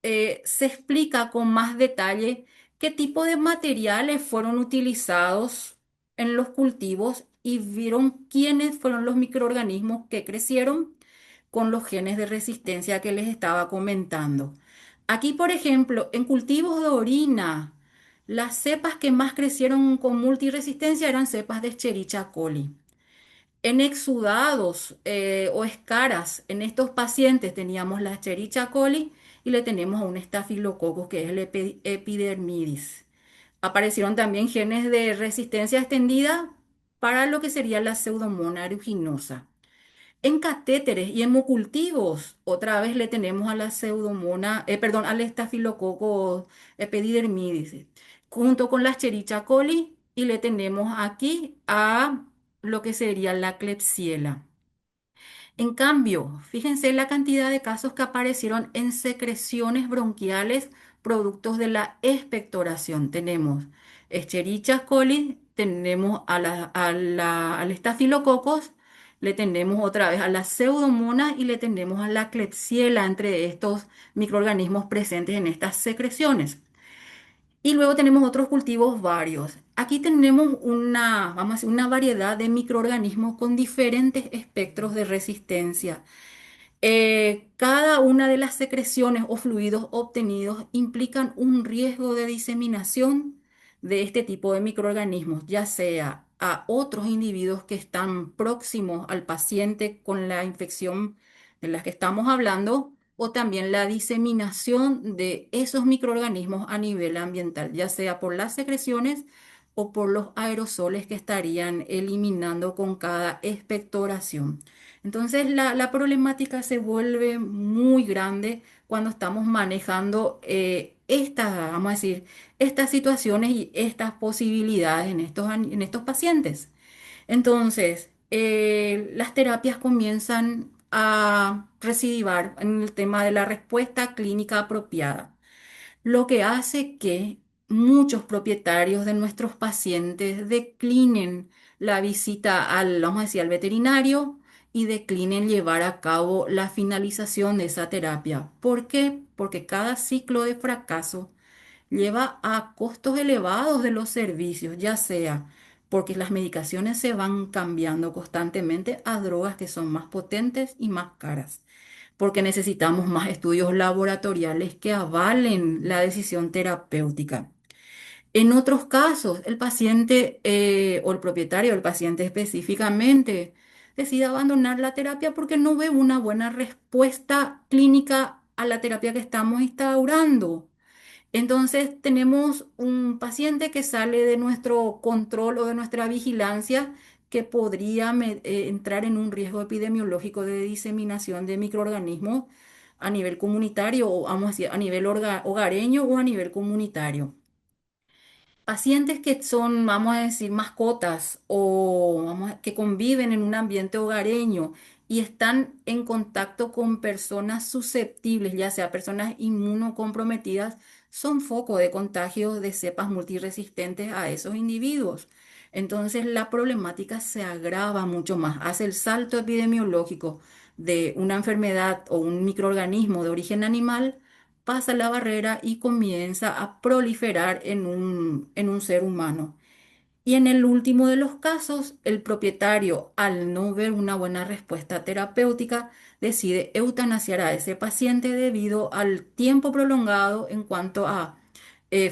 se explica con más detalle qué tipo de materiales fueron utilizados en los cultivos y vieron quiénes fueron los microorganismos que crecieron con los genes de resistencia que les estaba comentando. Aquí, por ejemplo, en cultivos de orina, las cepas que más crecieron con multiresistencia eran cepas de Escherichia coli. En exudados o escaras, en estos pacientes teníamos la Escherichia coli y le tenemos a un estafilococcus que es el epidermidis. Aparecieron también genes de resistencia extendida para lo que sería la Pseudomonas aeruginosa. En catéteres y hemocultivos, otra vez le tenemos a la perdón, al estafilococcus epidermidis, junto con la Escherichia coli, y le tenemos aquí a lo que sería la Klebsiella. En cambio, fíjense la cantidad de casos que aparecieron en secreciones bronquiales productos de la expectoración. Tenemos Escherichia coli, tenemos al Staphylococcus, le tenemos otra vez a la Pseudomonas y le tenemos a la Klebsiella entre estos microorganismos presentes en estas secreciones. Y luego tenemos otros cultivos varios. Aquí tenemos vamos a decir, una variedad de microorganismos con diferentes espectros de resistencia. Cada una de las secreciones o fluidos obtenidos implican un riesgo de diseminación de este tipo de microorganismos, ya sea a otros individuos que están próximos al paciente con la infección de la que estamos hablando, o también la diseminación de esos microorganismos a nivel ambiental, ya sea por las secreciones o por los aerosoles que estarían eliminando con cada expectoración. Entonces la problemática se vuelve muy grande cuando estamos manejando estas, vamos a decir, estas situaciones y estas posibilidades en estos pacientes. Entonces, las terapias comienzan a recidivar en el tema de la respuesta clínica apropiada, lo que hace que muchos propietarios de nuestros pacientes declinen la visita vamos a decir, al veterinario y declinen llevar a cabo la finalización de esa terapia. ¿Por qué? Porque cada ciclo de fracaso lleva a costos elevados de los servicios, ya sea porque las medicaciones se van cambiando constantemente a drogas que son más potentes y más caras, porque necesitamos más estudios laboratoriales que avalen la decisión terapéutica. En otros casos, el paciente o el propietario del paciente específicamente decide abandonar la terapia porque no ve una buena respuesta clínica a la terapia que estamos instaurando. Entonces tenemos un paciente que sale de nuestro control o de nuestra vigilancia que podría entrar en un riesgo epidemiológico de diseminación de microorganismos a nivel comunitario o vamos a decir a nivel hogareño o a nivel comunitario. Pacientes que son, vamos a decir, mascotas o que conviven en un ambiente hogareño y están en contacto con personas susceptibles, ya sea personas inmunocomprometidas, son foco de contagio de cepas multiresistentes a esos individuos. Entonces la problemática se agrava mucho más, hace el salto epidemiológico de una enfermedad o un microorganismo de origen animal, pasa la barrera y comienza a proliferar en un ser humano. Y en el último de los casos, el propietario, al no ver una buena respuesta terapéutica, decide eutanasiar a ese paciente debido al tiempo prolongado en cuanto a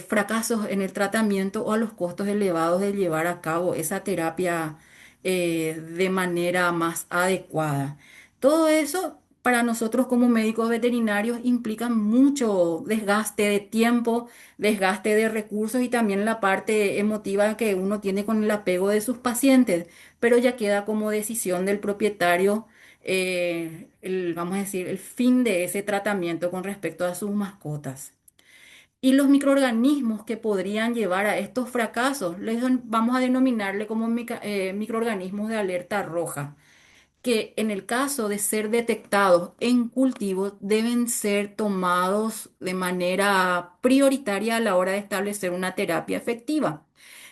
fracasos en el tratamiento o a los costos elevados de llevar a cabo esa terapia de manera más adecuada. Todo eso para nosotros como médicos veterinarios implica mucho desgaste de tiempo, desgaste de recursos y también la parte emotiva que uno tiene con el apego de sus pacientes, pero ya queda como decisión del propietario, vamos a decir, el fin de ese tratamiento con respecto a sus mascotas. Y los microorganismos que podrían llevar a estos fracasos, vamos a denominarle como microorganismos de alerta roja que en el caso de ser detectados en cultivo deben ser tomados de manera prioritaria a la hora de establecer una terapia efectiva.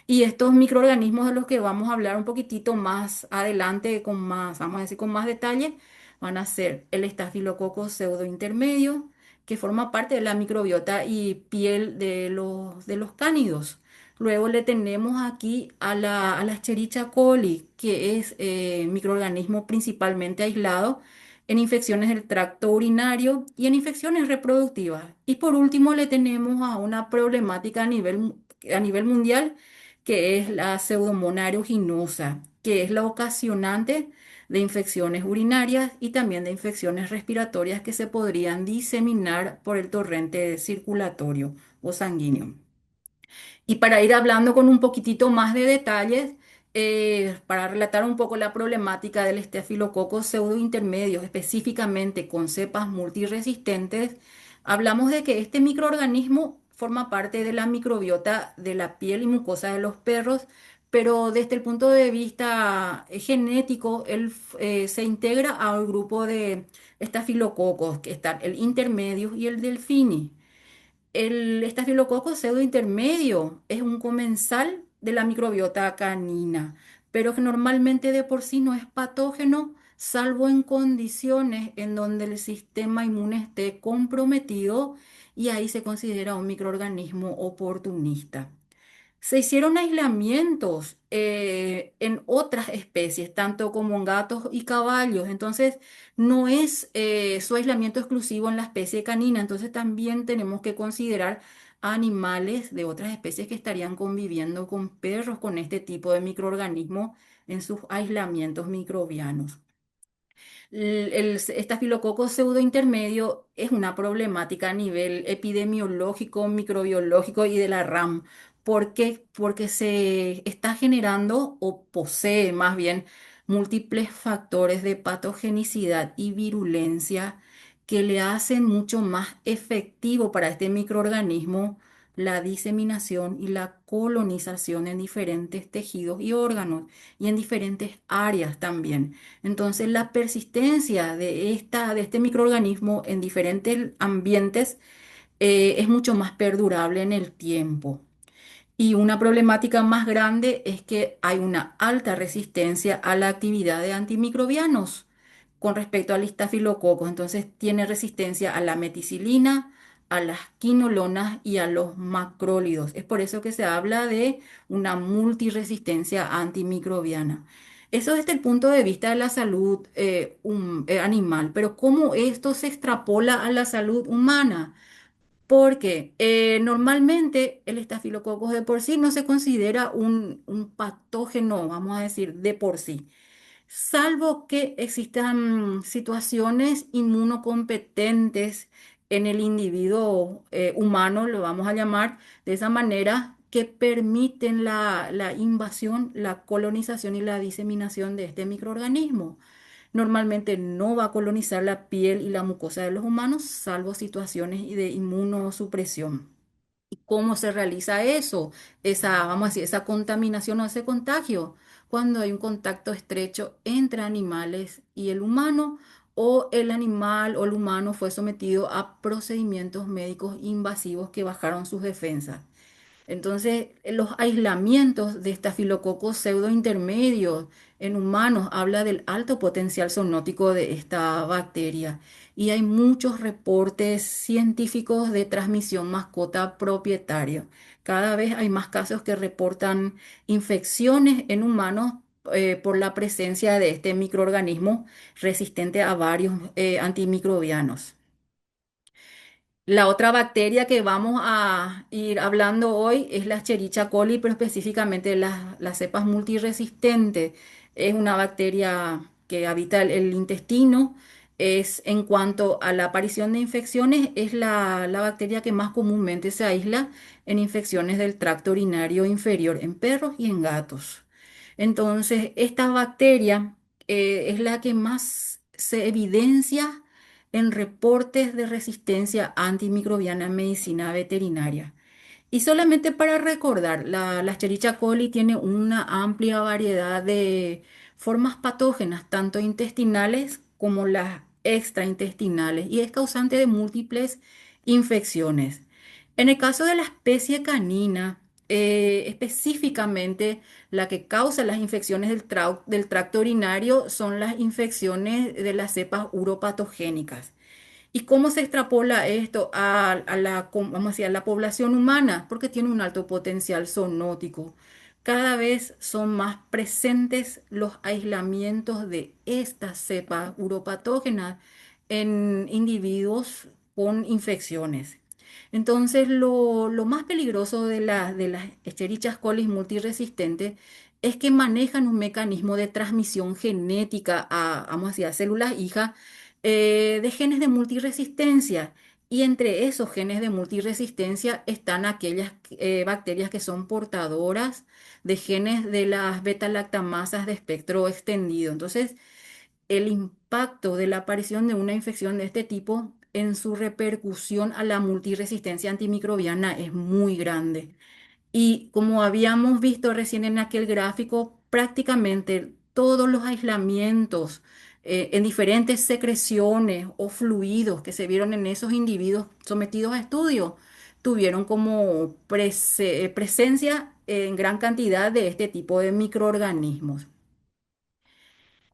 Y estos microorganismos de los que vamos a hablar un poquitito más adelante, con más, vamos a decir, con más detalle, van a ser el estafilococo pseudointermedio, que forma parte de la microbiota y piel de los cánidos. Luego le tenemos aquí a la Escherichia coli, que es microorganismo principalmente aislado en infecciones del tracto urinario y en infecciones reproductivas. Y por último le tenemos a una problemática a nivel mundial, que es la Pseudomonas aeruginosa, que es la ocasionante de infecciones urinarias y también de infecciones respiratorias que se podrían diseminar por el torrente circulatorio o sanguíneo. Y para ir hablando con un poquitito más de detalles, para relatar un poco la problemática del estafilococo pseudointermedio, específicamente con cepas multiresistentes, hablamos de que este microorganismo forma parte de la microbiota de la piel y mucosa de los perros, pero desde el punto de vista genético, él se integra al grupo de estafilococos, que están el intermedio y el delfini. El estafilococo pseudointermedio es un comensal de la microbiota canina, pero que normalmente de por sí no es patógeno, salvo en condiciones en donde el sistema inmune esté comprometido y ahí se considera un microorganismo oportunista. Se hicieron aislamientos en otras especies, tanto como en gatos y caballos. Entonces, no es su aislamiento exclusivo en la especie canina. Entonces, también tenemos que considerar animales de otras especies que estarían conviviendo con perros con este tipo de microorganismo en sus aislamientos microbianos. El estafilococo pseudointermedio es una problemática a nivel epidemiológico, microbiológico y de la RAM. ¿Por qué? Porque se está generando o posee más bien múltiples factores de patogenicidad y virulencia que le hacen mucho más efectivo para este microorganismo la diseminación y la colonización en diferentes tejidos y órganos y en diferentes áreas también. Entonces, la persistencia de este microorganismo en diferentes ambientes es mucho más perdurable en el tiempo. Y una problemática más grande es que hay una alta resistencia a la actividad de antimicrobianos con respecto al estafilococos. Entonces, tiene resistencia a la meticilina, a las quinolonas y a los macrólidos. Es por eso que se habla de una multiresistencia antimicrobiana. Eso desde el punto de vista de la salud animal, pero ¿cómo esto se extrapola a la salud humana? Porque normalmente el estafilococcus de por sí no se considera un patógeno, vamos a decir, de por sí, salvo que existan situaciones inmunocompetentes en el individuo humano, lo vamos a llamar de esa manera, que permiten la invasión, la colonización y la diseminación de este microorganismo. Normalmente no va a colonizar la piel y la mucosa de los humanos, salvo situaciones de inmunosupresión. ¿Y cómo se realiza eso? Esa, vamos a decir, esa contaminación o ese contagio, cuando hay un contacto estrecho entre animales y el humano, o el animal o el humano fue sometido a procedimientos médicos invasivos que bajaron sus defensas. Entonces, los aislamientos de estafilococos pseudointermedios en humanos habla del alto potencial zoonótico de esta bacteria. Y hay muchos reportes científicos de transmisión mascota propietario. Cada vez hay más casos que reportan infecciones en humanos por la presencia de este microorganismo resistente a varios antimicrobianos. La otra bacteria que vamos a ir hablando hoy es la Escherichia coli, pero específicamente las cepas multiresistentes. Es una bacteria que habita el intestino. Es en cuanto a la aparición de infecciones, es la bacteria que más comúnmente se aísla en infecciones del tracto urinario inferior en perros y en gatos. Entonces, esta bacteria es la que más se evidencia en reportes de resistencia antimicrobiana en medicina veterinaria. Y solamente para recordar, la Escherichia coli tiene una amplia variedad de formas patógenas, tanto intestinales como las extraintestinales, y es causante de múltiples infecciones. En el caso de la especie canina, específicamente la que causa las infecciones del tracto urinario son las infecciones de las cepas uropatogénicas. ¿Y cómo se extrapola esto vamos a decir, a la población humana? Porque tiene un alto potencial zoonótico. Cada vez son más presentes los aislamientos de estas cepas uropatógenas en individuos con infecciones. Entonces, lo más peligroso de las Escherichia coli multiresistentes es que manejan un mecanismo de transmisión genética vamos a decir, a células hijas de genes de multiresistencia. Y entre esos genes de multiresistencia están aquellas bacterias que son portadoras de genes de las beta-lactamasas de espectro extendido. Entonces, el impacto de la aparición de una infección de este tipo en su repercusión a la multiresistencia antimicrobiana es muy grande. Y como habíamos visto recién en aquel gráfico, prácticamente todos los aislamientos en diferentes secreciones o fluidos que se vieron en esos individuos sometidos a estudio tuvieron como presencia en gran cantidad de este tipo de microorganismos.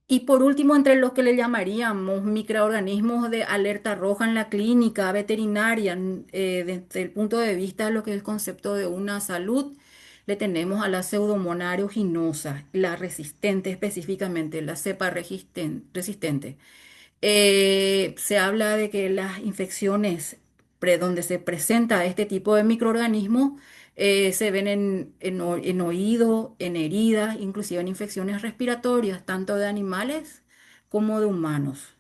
Y por último, entre los que le llamaríamos microorganismos de alerta roja en la clínica veterinaria, desde el punto de vista de lo que es el concepto de una salud, le tenemos a la Pseudomonas aeruginosa, la resistente específicamente, la cepa resistente. Se habla de que las infecciones donde se presenta este tipo de microorganismos se ven en oído, en heridas, inclusive en infecciones respiratorias, tanto de animales como de humanos.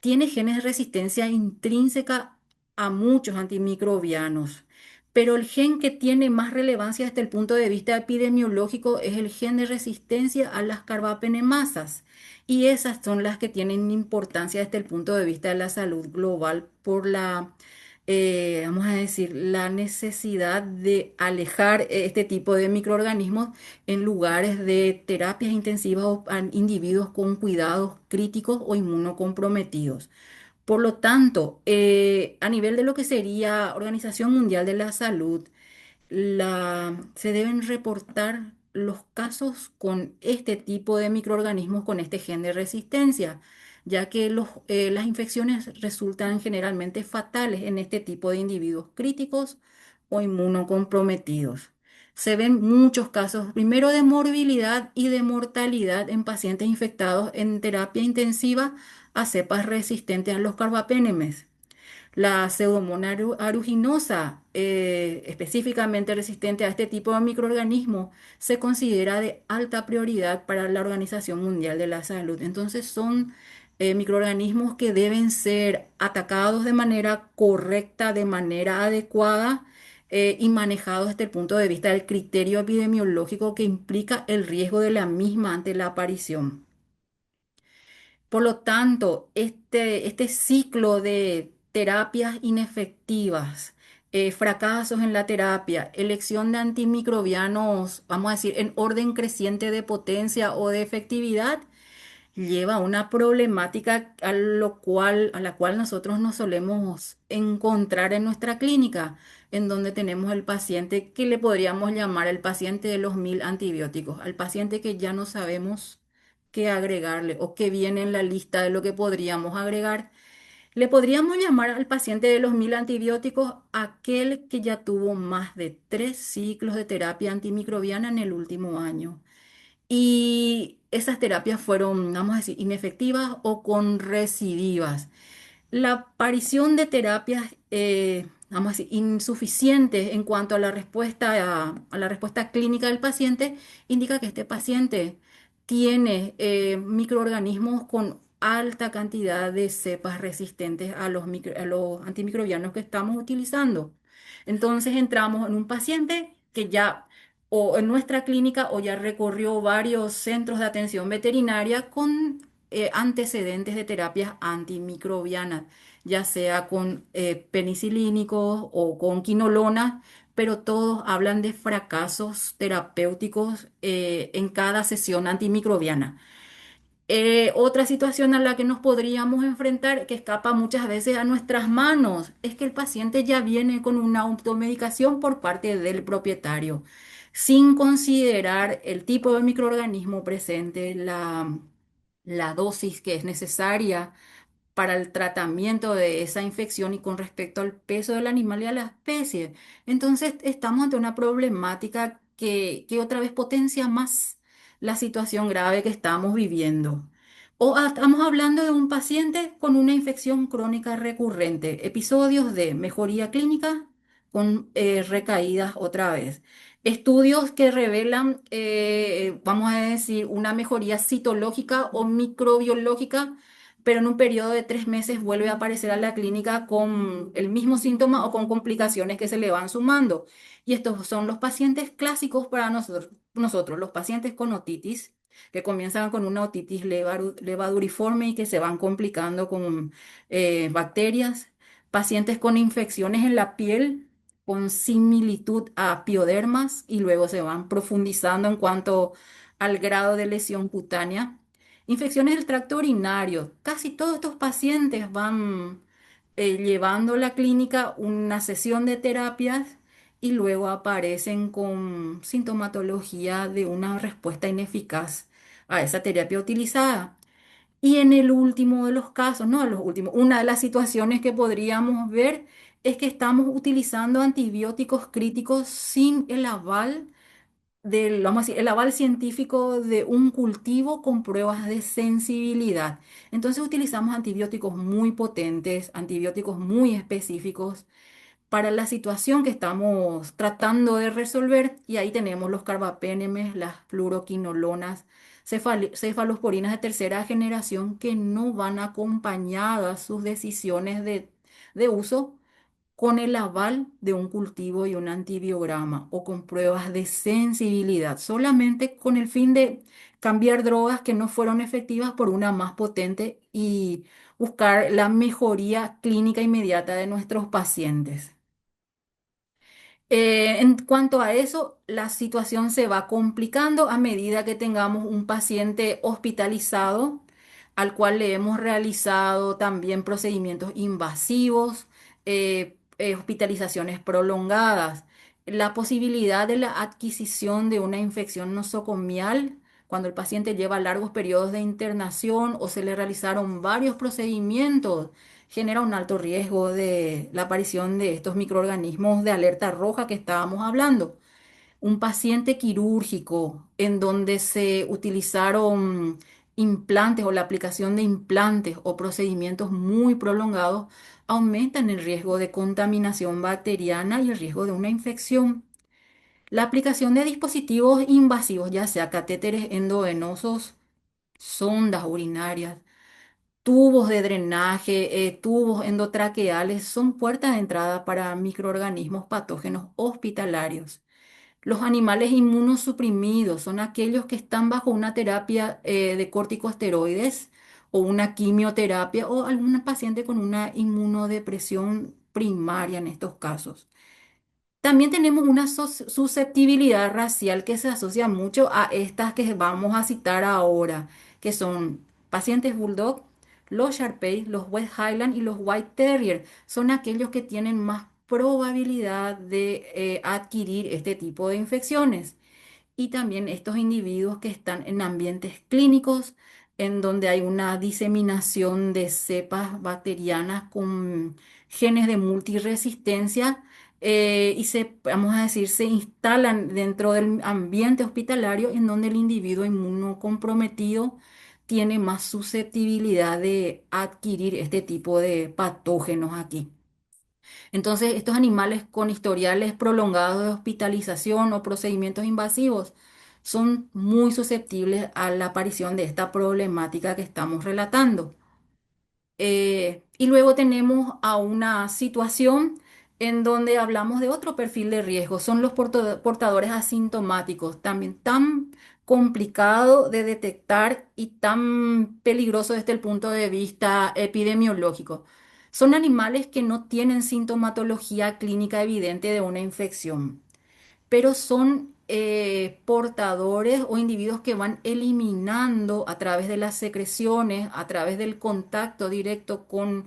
Tiene genes de resistencia intrínseca a muchos antimicrobianos, pero el gen que tiene más relevancia desde el punto de vista epidemiológico es el gen de resistencia a las carbapenemasas. Y esas son las que tienen importancia desde el punto de vista de la salud global por vamos a decir, la necesidad de alejar este tipo de microorganismos en lugares de terapias intensivas o a individuos con cuidados críticos o inmunocomprometidos. Por lo tanto, a nivel de lo que sería Organización Mundial de la Salud, se deben reportar los casos con este tipo de microorganismos, con este gen de resistencia, ya que las infecciones resultan generalmente fatales en este tipo de individuos críticos o inmunocomprometidos. Se ven muchos casos, primero de morbilidad y de mortalidad en pacientes infectados en terapia intensiva a cepas resistentes a los carbapenemes. La Pseudomonas aeruginosa, específicamente resistente a este tipo de microorganismos, se considera de alta prioridad para la Organización Mundial de la Salud. Entonces son microorganismos que deben ser atacados de manera correcta, de manera adecuada y manejados desde el punto de vista del criterio epidemiológico que implica el riesgo de la misma ante la aparición. Por lo tanto, este ciclo de terapias inefectivas, fracasos en la terapia, elección de antimicrobianos, vamos a decir, en orden creciente de potencia o de efectividad, lleva a una problemática a la cual nosotros nos solemos encontrar en nuestra clínica, en donde tenemos el paciente que le podríamos llamar el paciente de los 1000 antibióticos, al paciente que ya no sabemos qué agregarle o qué viene en la lista de lo que podríamos agregar. Le podríamos llamar al paciente de los 1000 antibióticos aquel que ya tuvo más de 3 ciclos de terapia antimicrobiana en el último año. Y esas terapias fueron, vamos a decir, inefectivas o con recidivas. La aparición de terapias, vamos a decir, insuficientes en cuanto a la respuesta clínica del paciente, indica que este paciente tiene microorganismos con alta cantidad de cepas resistentes a los antimicrobianos que estamos utilizando. Entonces entramos en un paciente que ya, o en nuestra clínica, o ya recorrió varios centros de atención veterinaria con antecedentes de terapias antimicrobianas, ya sea con penicilínicos o con quinolonas, pero todos hablan de fracasos terapéuticos en cada sesión antimicrobiana. Otra situación a la que nos podríamos enfrentar, que escapa muchas veces a nuestras manos, es que el paciente ya viene con una automedicación por parte del propietario, sin considerar el tipo de microorganismo presente, la dosis que es necesaria para el tratamiento de esa infección y con respecto al peso del animal y a la especie. Entonces, estamos ante una problemática que otra vez potencia más la situación grave que estamos viviendo. Estamos hablando de un paciente con una infección crónica recurrente, episodios de mejoría clínica con recaídas otra vez. Estudios que revelan, vamos a decir, una mejoría citológica o microbiológica, pero en un periodo de 3 meses vuelve a aparecer a la clínica con el mismo síntoma o con complicaciones que se le van sumando. Y estos son los pacientes clásicos para nosotros, los pacientes con otitis, que comienzan con una otitis levaduriforme y que se van complicando con bacterias, pacientes con infecciones en la piel, con similitud a piodermas y luego se van profundizando en cuanto al grado de lesión cutánea. Infecciones del tracto urinario. Casi todos estos pacientes van llevando a la clínica una sesión de terapias y luego aparecen con sintomatología de una respuesta ineficaz a esa terapia utilizada. Y en el último de los casos, no en los últimos, una de las situaciones que podríamos ver es que estamos utilizando antibióticos críticos sin el aval vamos a decir, el aval científico de un cultivo con pruebas de sensibilidad. Entonces utilizamos antibióticos muy potentes, antibióticos muy específicos para la situación que estamos tratando de resolver. Y ahí tenemos los carbapénemes, las fluoroquinolonas, cefalosporinas de tercera generación que no van acompañadas sus decisiones de uso con el aval de un cultivo y un antibiograma o con pruebas de sensibilidad, solamente con el fin de cambiar drogas que no fueron efectivas por una más potente y buscar la mejoría clínica inmediata de nuestros pacientes. En cuanto a eso, la situación se va complicando a medida que tengamos un paciente hospitalizado, al cual le hemos realizado también procedimientos invasivos, hospitalizaciones prolongadas, la posibilidad de la adquisición de una infección nosocomial cuando el paciente lleva largos periodos de internación o se le realizaron varios procedimientos genera un alto riesgo de la aparición de estos microorganismos de alerta roja que estábamos hablando. Un paciente quirúrgico en donde se utilizaron implantes o la aplicación de implantes o procedimientos muy prolongados aumentan el riesgo de contaminación bacteriana y el riesgo de una infección. La aplicación de dispositivos invasivos, ya sea catéteres endovenosos, sondas urinarias, tubos de drenaje, tubos endotraqueales son puertas de entrada para microorganismos patógenos hospitalarios. Los animales inmunosuprimidos son aquellos que están bajo una terapia de corticosteroides o una quimioterapia o algún paciente con una inmunodepresión primaria en estos casos. También tenemos una susceptibilidad racial que se asocia mucho a estas que vamos a citar ahora, que son pacientes Bulldog, los Shar-Pei, los West Highland y los White Terrier son aquellos que tienen más probabilidad de adquirir este tipo de infecciones. Y también estos individuos que están en ambientes clínicos, en donde hay una diseminación de cepas bacterianas con genes de multiresistencia, y vamos a decir, se instalan dentro del ambiente hospitalario en donde el individuo inmunocomprometido tiene más susceptibilidad de adquirir este tipo de patógenos aquí. Entonces, estos animales con historiales prolongados de hospitalización o procedimientos invasivos son muy susceptibles a la aparición de esta problemática que estamos relatando. Y luego tenemos a una situación en donde hablamos de otro perfil de riesgo, son los portadores asintomáticos, también tan complicado de detectar y tan peligroso desde el punto de vista epidemiológico. Son animales que no tienen sintomatología clínica evidente de una infección, pero son portadores o individuos que van eliminando a través de las secreciones, a través del contacto directo con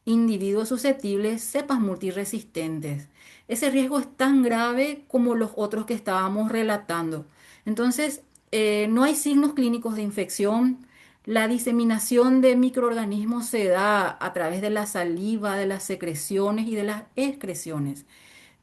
individuos susceptibles, cepas multiresistentes. Ese riesgo es tan grave como los otros que estábamos relatando. Entonces, no hay signos clínicos de infección. La diseminación de microorganismos se da a través de la saliva, de las secreciones y de las excreciones.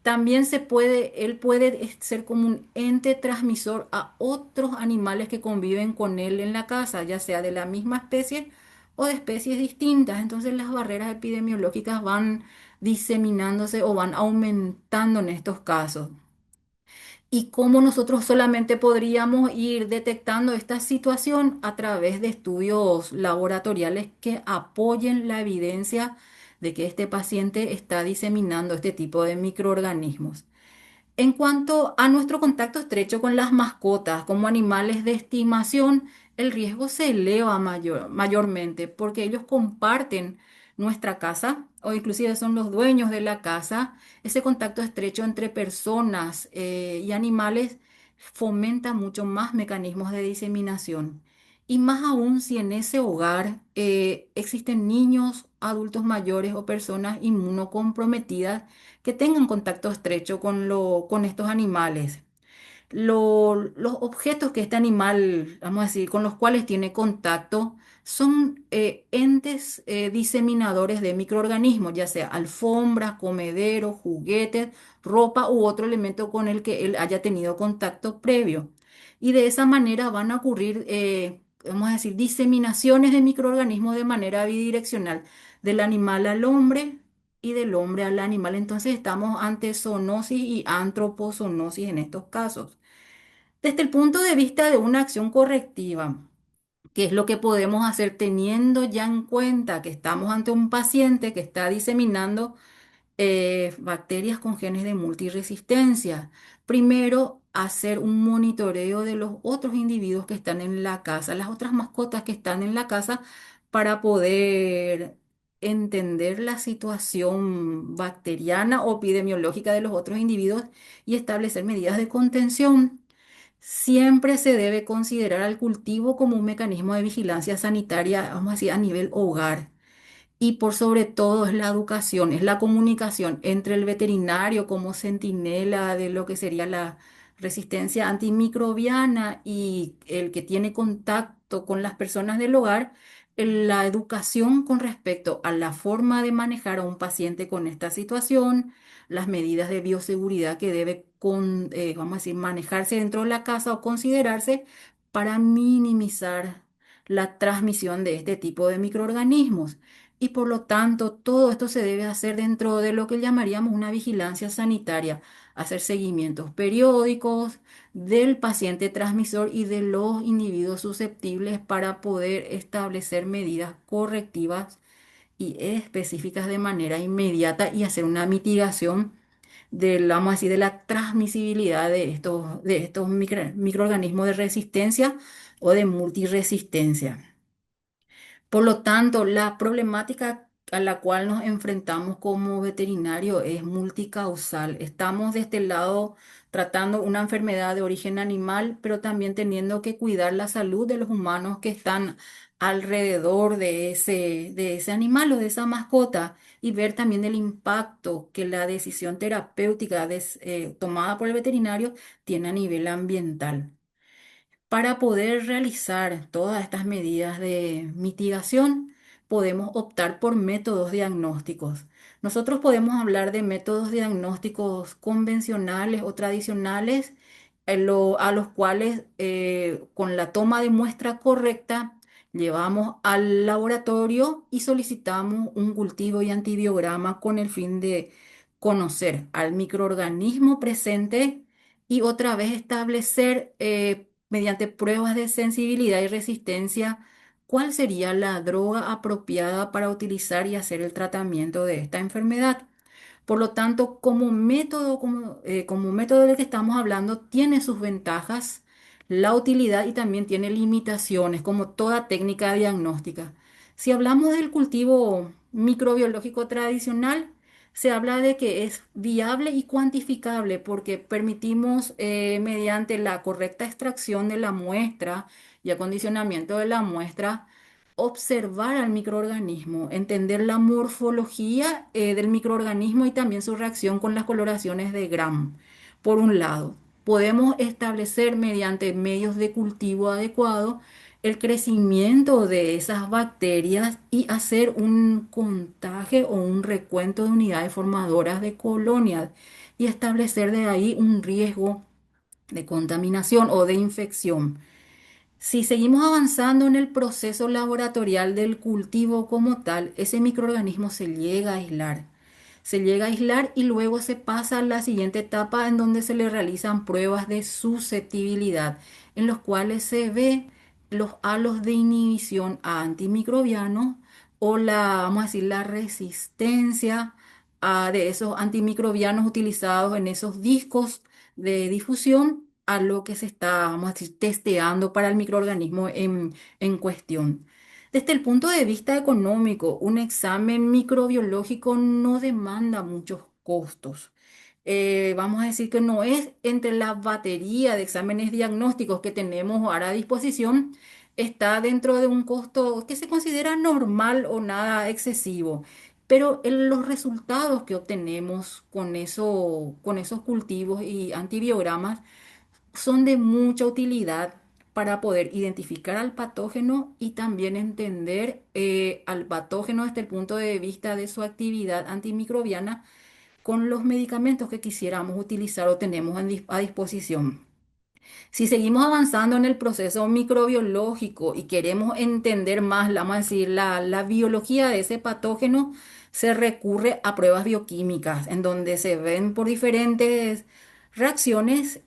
También él puede ser como un ente transmisor a otros animales que conviven con él en la casa, ya sea de la misma especie o de especies distintas. Entonces las barreras epidemiológicas van diseminándose o van aumentando en estos casos. ¿Y cómo nosotros solamente podríamos ir detectando esta situación? A través de estudios laboratoriales que apoyen la evidencia de que este paciente está diseminando este tipo de microorganismos. En cuanto a nuestro contacto estrecho con las mascotas como animales de estimación, el riesgo se eleva mayormente porque ellos comparten nuestra casa o inclusive son los dueños de la casa. Ese contacto estrecho entre personas y animales fomenta mucho más mecanismos de diseminación. Y más aún si en ese hogar existen niños, adultos mayores o personas inmunocomprometidas que tengan contacto estrecho con estos animales. Los objetos que este animal, vamos a decir, con los cuales tiene contacto, son entes diseminadores de microorganismos, ya sea alfombras, comederos, juguetes, ropa u otro elemento con el que él haya tenido contacto previo. Y de esa manera van a ocurrir, vamos a decir, diseminaciones de microorganismos de manera bidireccional, del animal al hombre y del hombre al animal. Entonces estamos ante zoonosis y antropozonosis en estos casos. Desde el punto de vista de una acción correctiva, ¿qué es lo que podemos hacer teniendo ya en cuenta que estamos ante un paciente que está diseminando bacterias con genes de multiresistencia? Primero, hacer un monitoreo de los otros individuos que están en la casa, las otras mascotas que están en la casa, para poder entender la situación bacteriana o epidemiológica de los otros individuos y establecer medidas de contención. Siempre se debe considerar al cultivo como un mecanismo de vigilancia sanitaria, vamos a decir, a nivel hogar. Y por sobre todo es la educación, es la comunicación entre el veterinario como centinela de lo que sería la resistencia antimicrobiana y el que tiene contacto con las personas del hogar, la educación con respecto a la forma de manejar a un paciente con esta situación, las medidas de bioseguridad que debe vamos a decir, manejarse dentro de la casa o considerarse para minimizar la transmisión de este tipo de microorganismos. Y por lo tanto, todo esto se debe hacer dentro de lo que llamaríamos una vigilancia sanitaria, hacer seguimientos periódicos del paciente transmisor y de los individuos susceptibles para poder establecer medidas correctivas y específicas de manera inmediata y hacer una mitigación vamos a decir, de la transmisibilidad de estos microorganismos de resistencia o de multiresistencia. Por lo tanto, la problemática a la cual nos enfrentamos como veterinario es multicausal. Estamos de este lado tratando una enfermedad de origen animal, pero también teniendo que cuidar la salud de los humanos que están alrededor de ese animal o de esa mascota y ver también el impacto que la decisión terapéutica tomada por el veterinario tiene a nivel ambiental. Para poder realizar todas estas medidas de mitigación, podemos optar por métodos diagnósticos. Nosotros podemos hablar de métodos diagnósticos convencionales o tradicionales, a los cuales con la toma de muestra correcta llevamos al laboratorio y solicitamos un cultivo y antibiograma con el fin de conocer al microorganismo presente y otra vez establecer mediante pruebas de sensibilidad y resistencia cuál sería la droga apropiada para utilizar y hacer el tratamiento de esta enfermedad. Por lo tanto, como método del que estamos hablando, tiene sus ventajas, la utilidad y también tiene limitaciones, como toda técnica diagnóstica. Si hablamos del cultivo microbiológico tradicional, se habla de que es viable y cuantificable porque permitimos, mediante la correcta extracción de la muestra y acondicionamiento de la muestra, observar al microorganismo, entender la morfología del microorganismo y también su reacción con las coloraciones de Gram. Por un lado, podemos establecer mediante medios de cultivo adecuados el crecimiento de esas bacterias y hacer un contagio o un recuento de unidades formadoras de colonias y establecer de ahí un riesgo de contaminación o de infección. Si seguimos avanzando en el proceso laboratorial del cultivo como tal, ese microorganismo se llega a aislar. Se llega a aislar y luego se pasa a la siguiente etapa en donde se le realizan pruebas de susceptibilidad, en los cuales se ve los halos de inhibición a antimicrobianos o vamos a decir, la resistencia de esos antimicrobianos utilizados en esos discos de difusión a lo que se está, vamos a decir, testeando para el microorganismo en cuestión. Desde el punto de vista económico, un examen microbiológico no demanda muchos costos. Vamos a decir que no es entre la batería de exámenes diagnósticos que tenemos ahora a disposición, está dentro de un costo que se considera normal o nada excesivo. Pero los resultados que obtenemos con esos cultivos y antibiogramas son de mucha utilidad para poder identificar al patógeno y también entender al patógeno desde el punto de vista de su actividad antimicrobiana con los medicamentos que quisiéramos utilizar o tenemos a disposición. Si seguimos avanzando en el proceso microbiológico y queremos entender más, vamos a decir, la biología de ese patógeno, se recurre a pruebas bioquímicas, en donde se ven por diferentes reacciones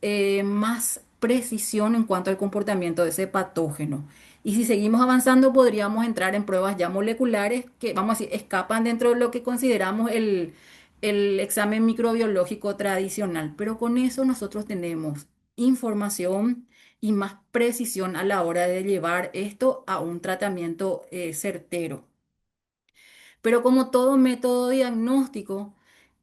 más precisión en cuanto al comportamiento de ese patógeno. Y si seguimos avanzando, podríamos entrar en pruebas ya moleculares que, vamos a decir, escapan dentro de lo que consideramos el examen microbiológico tradicional. Pero con eso nosotros tenemos información y más precisión a la hora de llevar esto a un tratamiento certero. Pero como todo método diagnóstico,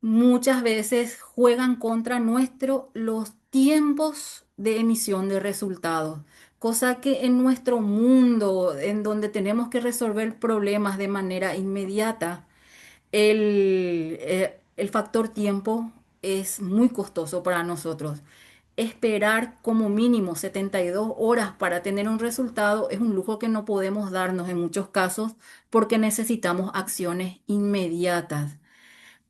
muchas veces juegan contra nuestro los tiempos de emisión de resultados, cosa que en nuestro mundo, en donde tenemos que resolver problemas de manera inmediata, el factor tiempo es muy costoso para nosotros. Esperar como mínimo 72 horas para tener un resultado es un lujo que no podemos darnos en muchos casos porque necesitamos acciones inmediatas.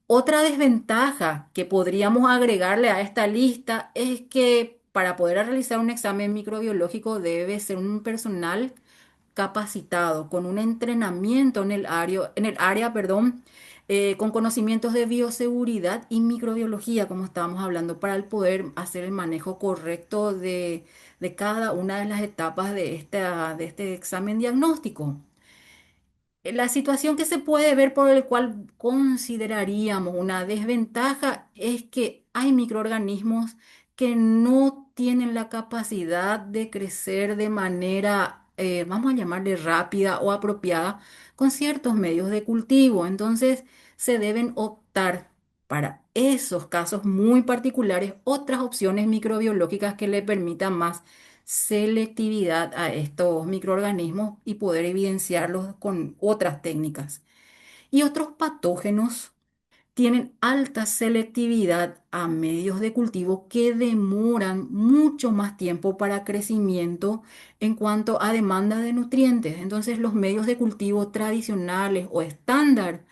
Otra desventaja que podríamos agregarle a esta lista es que para poder realizar un examen microbiológico debe ser un personal capacitado, con un entrenamiento en el área, perdón, con conocimientos de bioseguridad y microbiología, como estábamos hablando, para el poder hacer el manejo correcto de cada una de las etapas de este examen diagnóstico. La situación que se puede ver por el cual consideraríamos una desventaja es que hay microorganismos que no tienen la capacidad de crecer de manera vamos a llamarle rápida o apropiada con ciertos medios de cultivo. Entonces, se deben optar para esos casos muy particulares otras opciones microbiológicas que le permitan más selectividad a estos microorganismos y poder evidenciarlos con otras técnicas. Y otros patógenos tienen alta selectividad a medios de cultivo que demoran mucho más tiempo para crecimiento en cuanto a demanda de nutrientes. Entonces, los medios de cultivo tradicionales o estándar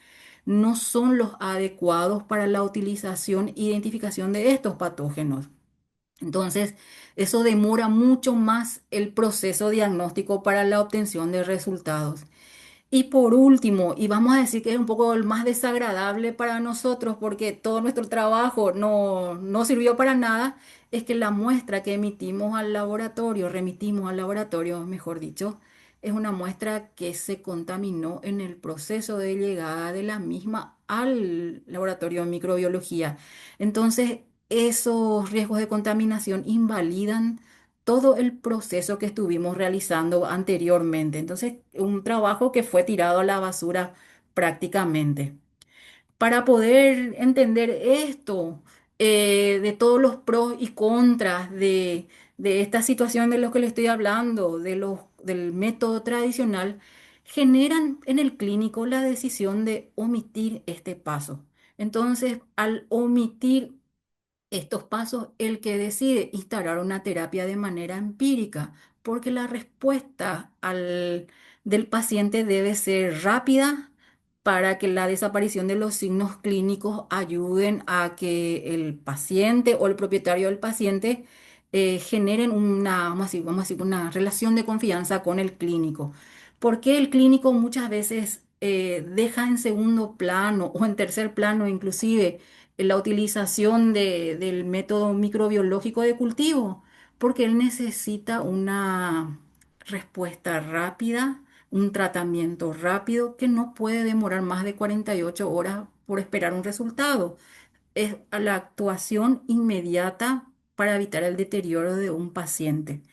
no son los adecuados para la utilización e identificación de estos patógenos. Entonces, eso demora mucho más el proceso diagnóstico para la obtención de resultados. Y por último, y vamos a decir que es un poco el más desagradable para nosotros porque todo nuestro trabajo no sirvió para nada, es que la muestra que emitimos al laboratorio, remitimos al laboratorio, mejor dicho, es una muestra que se contaminó en el proceso de llegada de la misma al laboratorio de microbiología. Entonces, esos riesgos de contaminación invalidan todo el proceso que estuvimos realizando anteriormente. Entonces, un trabajo que fue tirado a la basura prácticamente. Para poder entender esto, de todos los pros y contras de esta situación de lo que le estoy hablando, del método tradicional, generan en el clínico la decisión de omitir este paso. Entonces, al omitir estos pasos, el que decide instaurar una terapia de manera empírica, porque la respuesta del paciente debe ser rápida para que la desaparición de los signos clínicos ayuden a que el paciente o el propietario del paciente generen vamos a decir, una relación de confianza con el clínico. Porque el clínico muchas veces deja en segundo plano o en tercer plano inclusive la utilización del método microbiológico de cultivo, porque él necesita una respuesta rápida, un tratamiento rápido que no puede demorar más de 48 horas por esperar un resultado. Es a la actuación inmediata para evitar el deterioro de un paciente.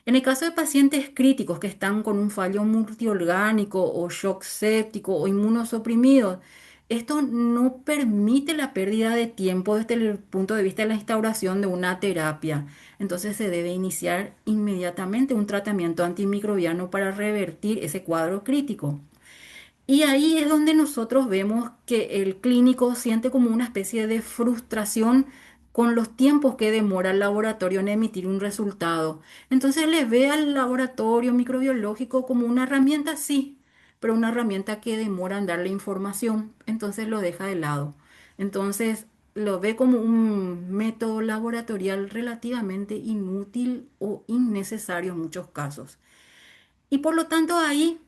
En el caso de pacientes críticos que están con un fallo multiorgánico o shock séptico o inmunosuprimidos, esto no permite la pérdida de tiempo desde el punto de vista de la instauración de una terapia. Entonces se debe iniciar inmediatamente un tratamiento antimicrobiano para revertir ese cuadro crítico. Y ahí es donde nosotros vemos que el clínico siente como una especie de frustración con los tiempos que demora el laboratorio en emitir un resultado. Entonces le ve al laboratorio microbiológico como una herramienta, sí, pero una herramienta que demora en darle información, entonces lo deja de lado. Entonces lo ve como un método laboratorial relativamente inútil o innecesario en muchos casos. Y por lo tanto ahí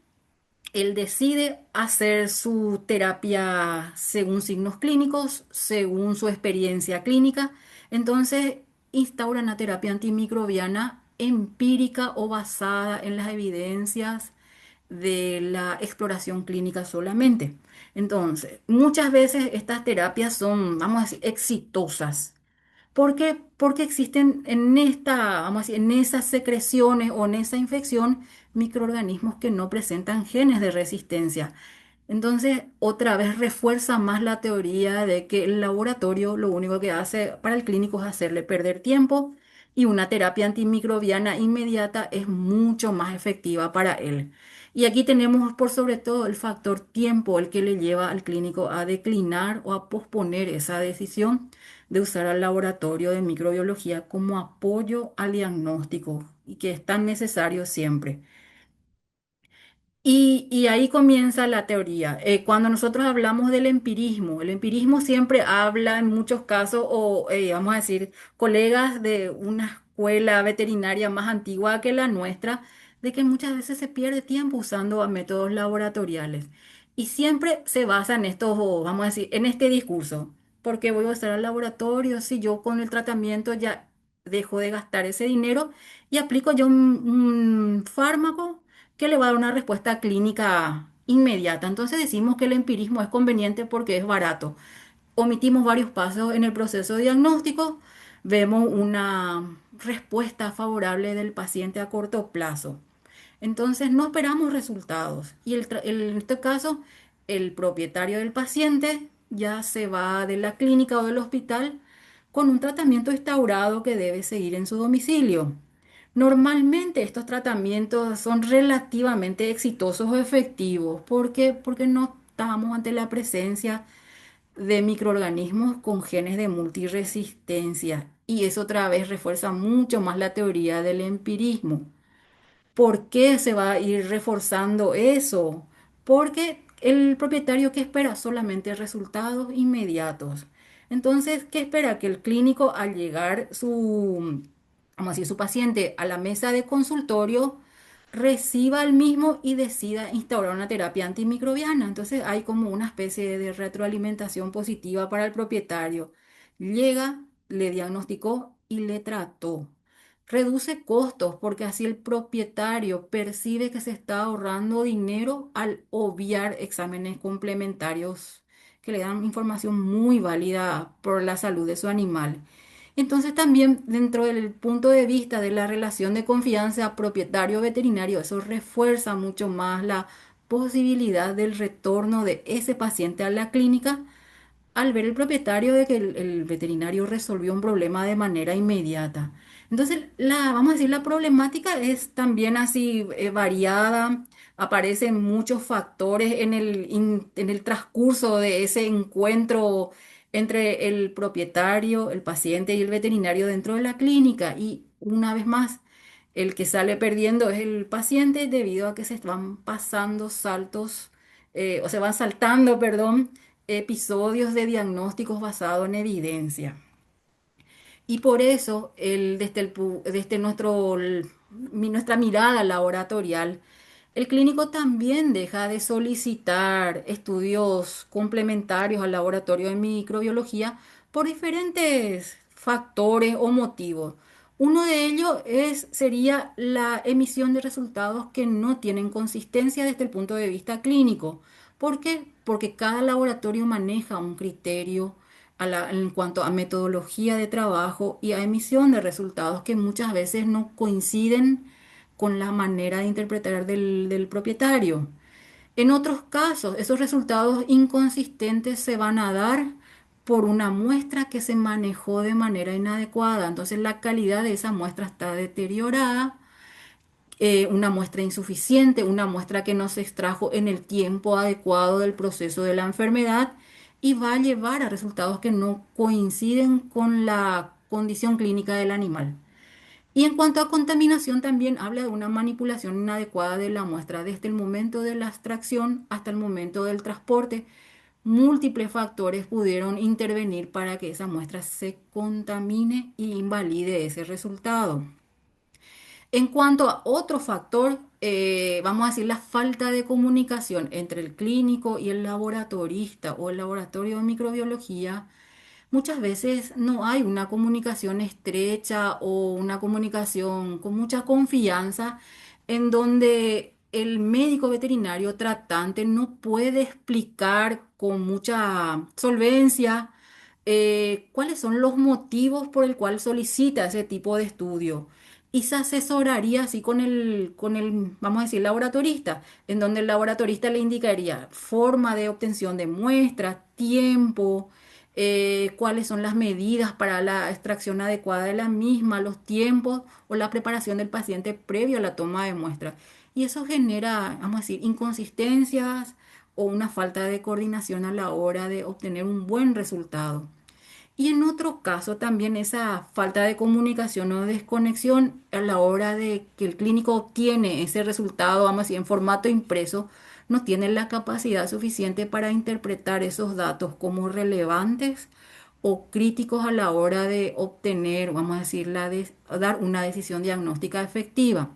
él decide hacer su terapia según signos clínicos, según su experiencia clínica. Entonces, instaura una terapia antimicrobiana empírica o basada en las evidencias de la exploración clínica solamente. Entonces, muchas veces estas terapias son, vamos a decir, exitosas. ¿Por qué? Porque existen vamos a decir, en esas secreciones o en esa infección microorganismos que no presentan genes de resistencia. Entonces, otra vez refuerza más la teoría de que el laboratorio lo único que hace para el clínico es hacerle perder tiempo y una terapia antimicrobiana inmediata es mucho más efectiva para él. Y aquí tenemos por sobre todo el factor tiempo, el que le lleva al clínico a declinar o a posponer esa decisión de usar al laboratorio de microbiología como apoyo al diagnóstico y que es tan necesario siempre. Y ahí comienza la teoría. Cuando nosotros hablamos del empirismo, el empirismo siempre habla en muchos casos, o vamos a decir, colegas de una escuela veterinaria más antigua que la nuestra, de que muchas veces se pierde tiempo usando a métodos laboratoriales. Y siempre se basa en estos, o vamos a decir, en este discurso. ¿Por qué voy a usar al laboratorio si yo con el tratamiento ya dejo de gastar ese dinero y aplico yo un fármaco que le va a dar una respuesta clínica inmediata? Entonces decimos que el empirismo es conveniente porque es barato. Omitimos varios pasos en el proceso diagnóstico, vemos una respuesta favorable del paciente a corto plazo. Entonces no esperamos resultados. Y en este caso, el propietario del paciente ya se va de la clínica o del hospital con un tratamiento instaurado que debe seguir en su domicilio. Normalmente estos tratamientos son relativamente exitosos o efectivos. ¿Por qué? Porque no estamos ante la presencia de microorganismos con genes de multiresistencia. Y eso otra vez refuerza mucho más la teoría del empirismo. ¿Por qué se va a ir reforzando eso? Porque el propietario que espera solamente resultados inmediatos. Entonces, ¿qué espera? Que el clínico al llegar vamos a decir, su paciente a la mesa de consultorio reciba el mismo y decida instaurar una terapia antimicrobiana. Entonces hay como una especie de retroalimentación positiva para el propietario. Llega, le diagnosticó y le trató. Reduce costos porque así el propietario percibe que se está ahorrando dinero al obviar exámenes complementarios que le dan información muy válida por la salud de su animal. Entonces también dentro del punto de vista de la relación de confianza propietario-veterinario, eso refuerza mucho más la posibilidad del retorno de ese paciente a la clínica al ver el propietario de que el veterinario resolvió un problema de manera inmediata. Entonces, vamos a decir, la problemática es también así variada, aparecen muchos factores en el transcurso de ese encuentro entre el propietario, el paciente y el veterinario dentro de la clínica. Y una vez más, el que sale perdiendo es el paciente debido a que se van pasando saltos, o se van saltando, perdón, episodios de diagnósticos basados en evidencia. Y por eso, desde nuestra mirada laboratorial, el clínico también deja de solicitar estudios complementarios al laboratorio de microbiología por diferentes factores o motivos. Uno de ellos sería la emisión de resultados que no tienen consistencia desde el punto de vista clínico. ¿Por qué? Porque cada laboratorio maneja un criterio en cuanto a metodología de trabajo y a emisión de resultados que muchas veces no coinciden con la manera de interpretar del propietario. En otros casos, esos resultados inconsistentes se van a dar por una muestra que se manejó de manera inadecuada. Entonces la calidad de esa muestra está deteriorada, una muestra insuficiente, una muestra que no se extrajo en el tiempo adecuado del proceso de la enfermedad y va a llevar a resultados que no coinciden con la condición clínica del animal. Y en cuanto a contaminación, también habla de una manipulación inadecuada de la muestra desde el momento de la extracción hasta el momento del transporte. Múltiples factores pudieron intervenir para que esa muestra se contamine y invalide ese resultado. En cuanto a otro factor, vamos a decir la falta de comunicación entre el clínico y el laboratorista o el laboratorio de microbiología. Muchas veces no hay una comunicación estrecha o una comunicación con mucha confianza en donde el médico veterinario tratante no puede explicar con mucha solvencia cuáles son los motivos por el cual solicita ese tipo de estudio. Y se asesoraría así vamos a decir, laboratorista, en donde el laboratorista le indicaría forma de obtención de muestras, tiempo, cuáles son las medidas para la extracción adecuada de la misma, los tiempos o la preparación del paciente previo a la toma de muestras. Y eso genera, vamos a decir, inconsistencias o una falta de coordinación a la hora de obtener un buen resultado. Y en otro caso también esa falta de comunicación o desconexión a la hora de que el clínico obtiene ese resultado, vamos a decir, en formato impreso, no tiene la capacidad suficiente para interpretar esos datos como relevantes o críticos a la hora de obtener, vamos a decir, dar una decisión diagnóstica efectiva.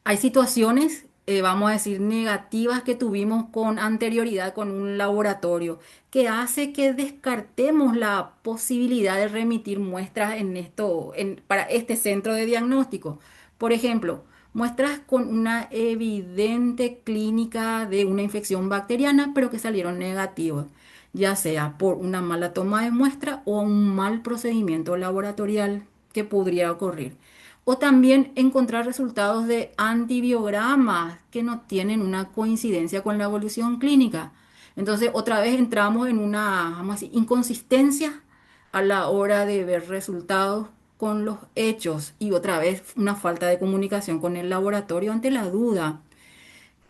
Hay situaciones, vamos a decir, negativas que tuvimos con anterioridad con un laboratorio que hace que descartemos la posibilidad de remitir muestras para este centro de diagnóstico. Por ejemplo, muestras con una evidente clínica de una infección bacteriana, pero que salieron negativas, ya sea por una mala toma de muestra o un mal procedimiento laboratorial que podría ocurrir. O también encontrar resultados de antibiogramas que no tienen una coincidencia con la evolución clínica. Entonces, otra vez entramos en una, vamos a decir, inconsistencia a la hora de ver resultados con los hechos y otra vez una falta de comunicación con el laboratorio ante la duda.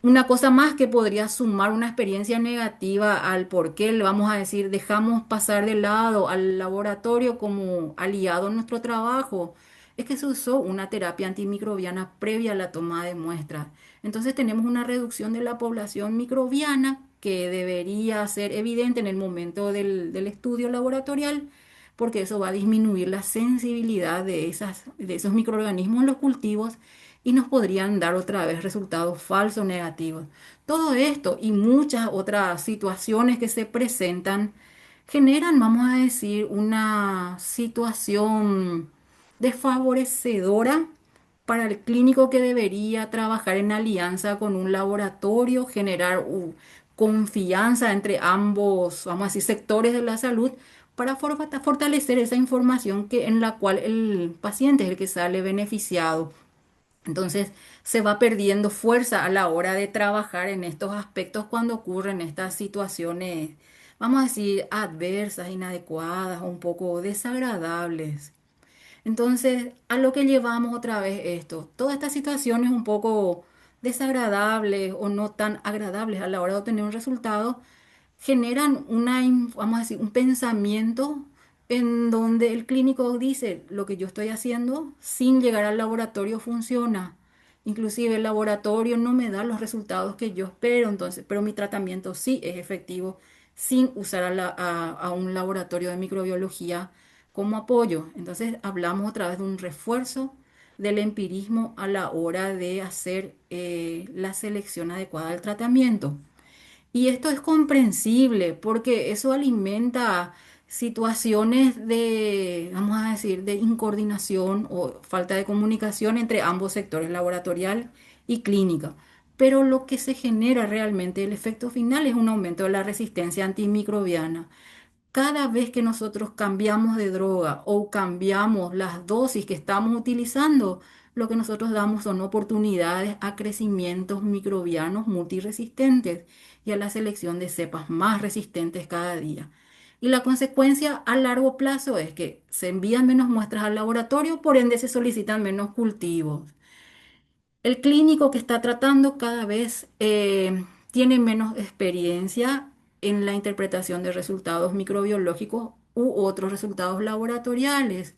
Una cosa más que podría sumar una experiencia negativa al por qué, le vamos a decir, dejamos pasar de lado al laboratorio como aliado en nuestro trabajo, es que se usó una terapia antimicrobiana previa a la toma de muestras. Entonces tenemos una reducción de la población microbiana que debería ser evidente en el momento del estudio laboratorial, porque eso va a disminuir la sensibilidad de esos microorganismos en los cultivos y nos podrían dar otra vez resultados falsos negativos. Todo esto y muchas otras situaciones que se presentan generan, vamos a decir, una situación desfavorecedora para el clínico que debería trabajar en alianza con un laboratorio, generar confianza entre ambos, vamos a decir, sectores de la salud para fortalecer esa información en la cual el paciente es el que sale beneficiado. Entonces se va perdiendo fuerza a la hora de trabajar en estos aspectos cuando ocurren estas situaciones, vamos a decir, adversas, inadecuadas o un poco desagradables. Entonces, a lo que llevamos otra vez esto, todas estas situaciones un poco desagradables o no tan agradables a la hora de obtener un resultado generan vamos a decir, un pensamiento en donde el clínico dice, lo que yo estoy haciendo sin llegar al laboratorio funciona. Inclusive el laboratorio no me da los resultados que yo espero, entonces, pero mi tratamiento sí es efectivo sin usar a un laboratorio de microbiología como apoyo. Entonces hablamos otra vez de un refuerzo del empirismo a la hora de hacer la selección adecuada del tratamiento. Y esto es comprensible porque eso alimenta situaciones de, vamos a decir, de incoordinación o falta de comunicación entre ambos sectores, laboratorial y clínica. Pero lo que se genera realmente, el efecto final es un aumento de la resistencia antimicrobiana. Cada vez que nosotros cambiamos de droga o cambiamos las dosis que estamos utilizando, lo que nosotros damos son oportunidades a crecimientos microbianos multiresistentes y a la selección de cepas más resistentes cada día. Y la consecuencia a largo plazo es que se envían menos muestras al laboratorio, por ende se solicitan menos cultivos. El clínico que está tratando cada vez tiene menos experiencia en la interpretación de resultados microbiológicos u otros resultados laboratoriales.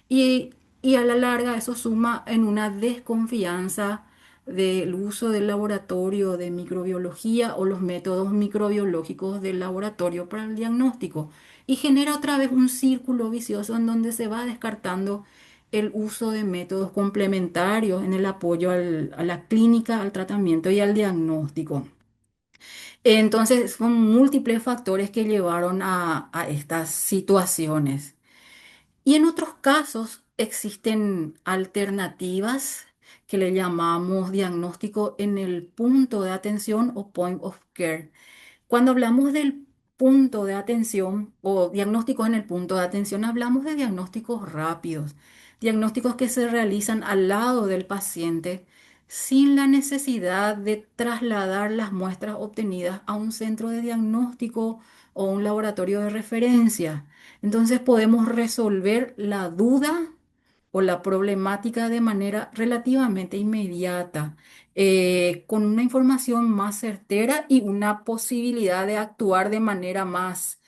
Y, y a la larga eso suma en una desconfianza del uso del laboratorio de microbiología o los métodos microbiológicos del laboratorio para el diagnóstico. Y genera otra vez un círculo vicioso en donde se va descartando el uso de métodos complementarios en el apoyo a la clínica, al tratamiento y al diagnóstico. Entonces, son múltiples factores que llevaron a estas situaciones. Y en otros casos existen alternativas que le llamamos diagnóstico en el punto de atención o point of care. Cuando hablamos del punto de atención o diagnósticos en el punto de atención, hablamos de diagnósticos rápidos, diagnósticos que se realizan al lado del paciente sin la necesidad de trasladar las muestras obtenidas a un centro de diagnóstico o un laboratorio de referencia. Entonces podemos resolver la duda o la problemática de manera relativamente inmediata, con una información más certera y una posibilidad de actuar de manera más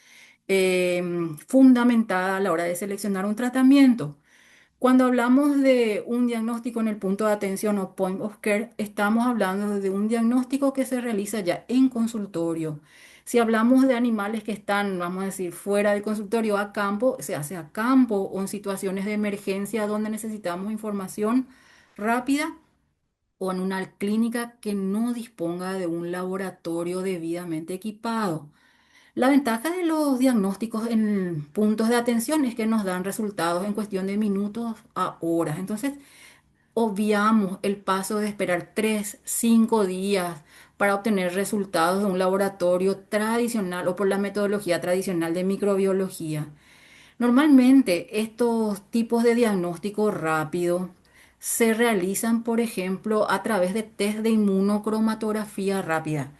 fundamentada a la hora de seleccionar un tratamiento. Cuando hablamos de un diagnóstico en el punto de atención o point of care, estamos hablando de un diagnóstico que se realiza ya en consultorio. Si hablamos de animales que están, vamos a decir, fuera del consultorio a campo, se hace a campo o en situaciones de emergencia donde necesitamos información rápida o en una clínica que no disponga de un laboratorio debidamente equipado. La ventaja de los diagnósticos en puntos de atención es que nos dan resultados en cuestión de minutos a horas. Entonces, obviamos el paso de esperar 3, 5 días para obtener resultados de un laboratorio tradicional o por la metodología tradicional de microbiología. Normalmente, estos tipos de diagnóstico rápido se realizan, por ejemplo, a través de test de inmunocromatografía rápida,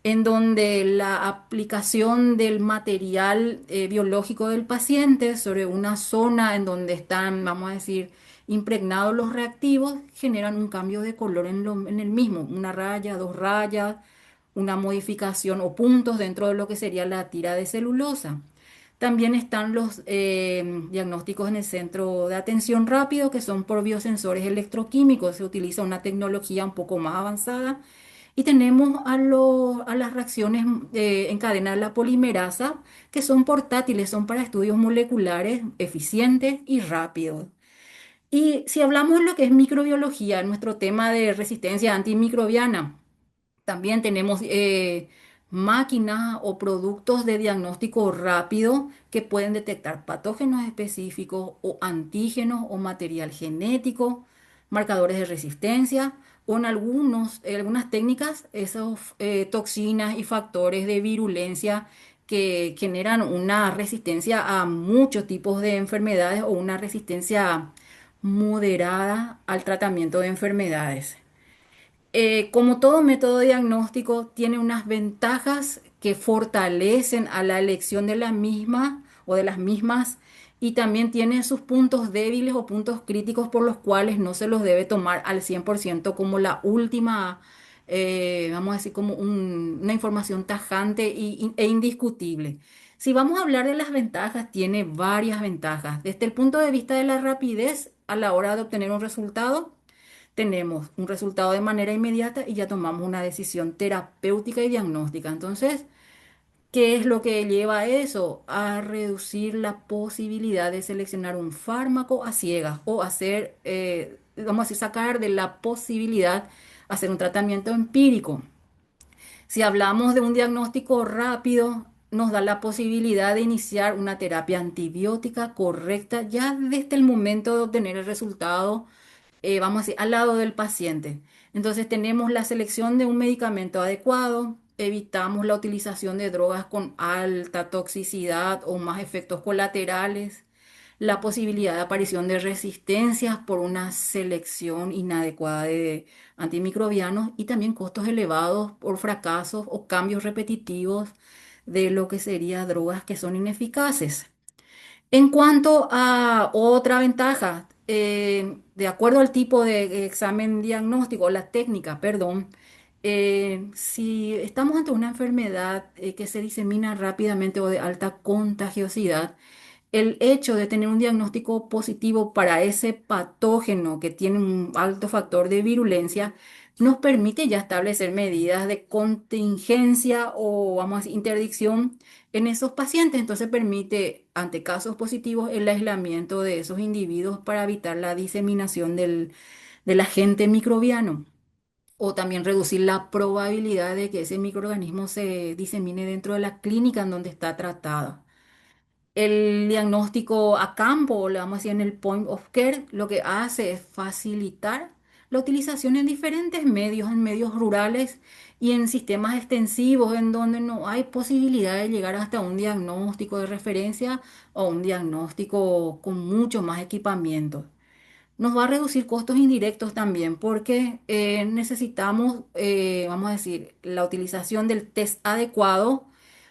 en donde la aplicación del material biológico del paciente sobre una zona en donde están, vamos a decir, impregnados los reactivos, generan un cambio de color en el mismo, una raya, dos rayas, una modificación o puntos dentro de lo que sería la tira de celulosa. También están los diagnósticos en el centro de atención rápido, que son por biosensores electroquímicos. Se utiliza una tecnología un poco más avanzada. Y tenemos a las reacciones en cadena de la polimerasa, que son portátiles, son para estudios moleculares eficientes y rápidos. Y si hablamos de lo que es microbiología, nuestro tema de resistencia antimicrobiana, también tenemos máquinas o productos de diagnóstico rápido que pueden detectar patógenos específicos o antígenos o material genético, marcadores de resistencia o algunas técnicas, esos toxinas y factores de virulencia que generan una resistencia a muchos tipos de enfermedades o una resistencia moderada al tratamiento de enfermedades. Como todo método diagnóstico, tiene unas ventajas que fortalecen a la elección de la misma o de las mismas y también tiene sus puntos débiles o puntos críticos por los cuales no se los debe tomar al 100% como la última, vamos a decir, como una información tajante e indiscutible. Si vamos a hablar de las ventajas, tiene varias ventajas. Desde el punto de vista de la rapidez a la hora de obtener un resultado, tenemos un resultado de manera inmediata y ya tomamos una decisión terapéutica y diagnóstica. Entonces, ¿qué es lo que lleva a eso? A reducir la posibilidad de seleccionar un fármaco a ciegas o hacer, vamos a decir, sacar de la posibilidad hacer un tratamiento empírico. Si hablamos de un diagnóstico rápido, nos da la posibilidad de iniciar una terapia antibiótica correcta ya desde el momento de obtener el resultado, vamos a decir, al lado del paciente. Entonces tenemos la selección de un medicamento adecuado, evitamos la utilización de drogas con alta toxicidad o más efectos colaterales, la posibilidad de aparición de resistencias por una selección inadecuada de antimicrobianos y también costos elevados por fracasos o cambios repetitivos de lo que serían drogas que son ineficaces. En cuanto a otra ventaja, de acuerdo al tipo de examen diagnóstico, la técnica, perdón, si estamos ante una enfermedad que se disemina rápidamente o de alta contagiosidad, el hecho de tener un diagnóstico positivo para ese patógeno que tiene un alto factor de virulencia nos permite ya establecer medidas de contingencia o, vamos a decir, interdicción en esos pacientes. Entonces permite, ante casos positivos, el aislamiento de esos individuos para evitar la diseminación del agente microbiano o también reducir la probabilidad de que ese microorganismo se disemine dentro de la clínica en donde está tratada. El diagnóstico a campo, le vamos a decir en el point of care, lo que hace es facilitar la utilización en diferentes medios, en medios rurales y en sistemas extensivos, en donde no hay posibilidad de llegar hasta un diagnóstico de referencia o un diagnóstico con mucho más equipamiento. Nos va a reducir costos indirectos también porque necesitamos, vamos a decir, la utilización del test adecuado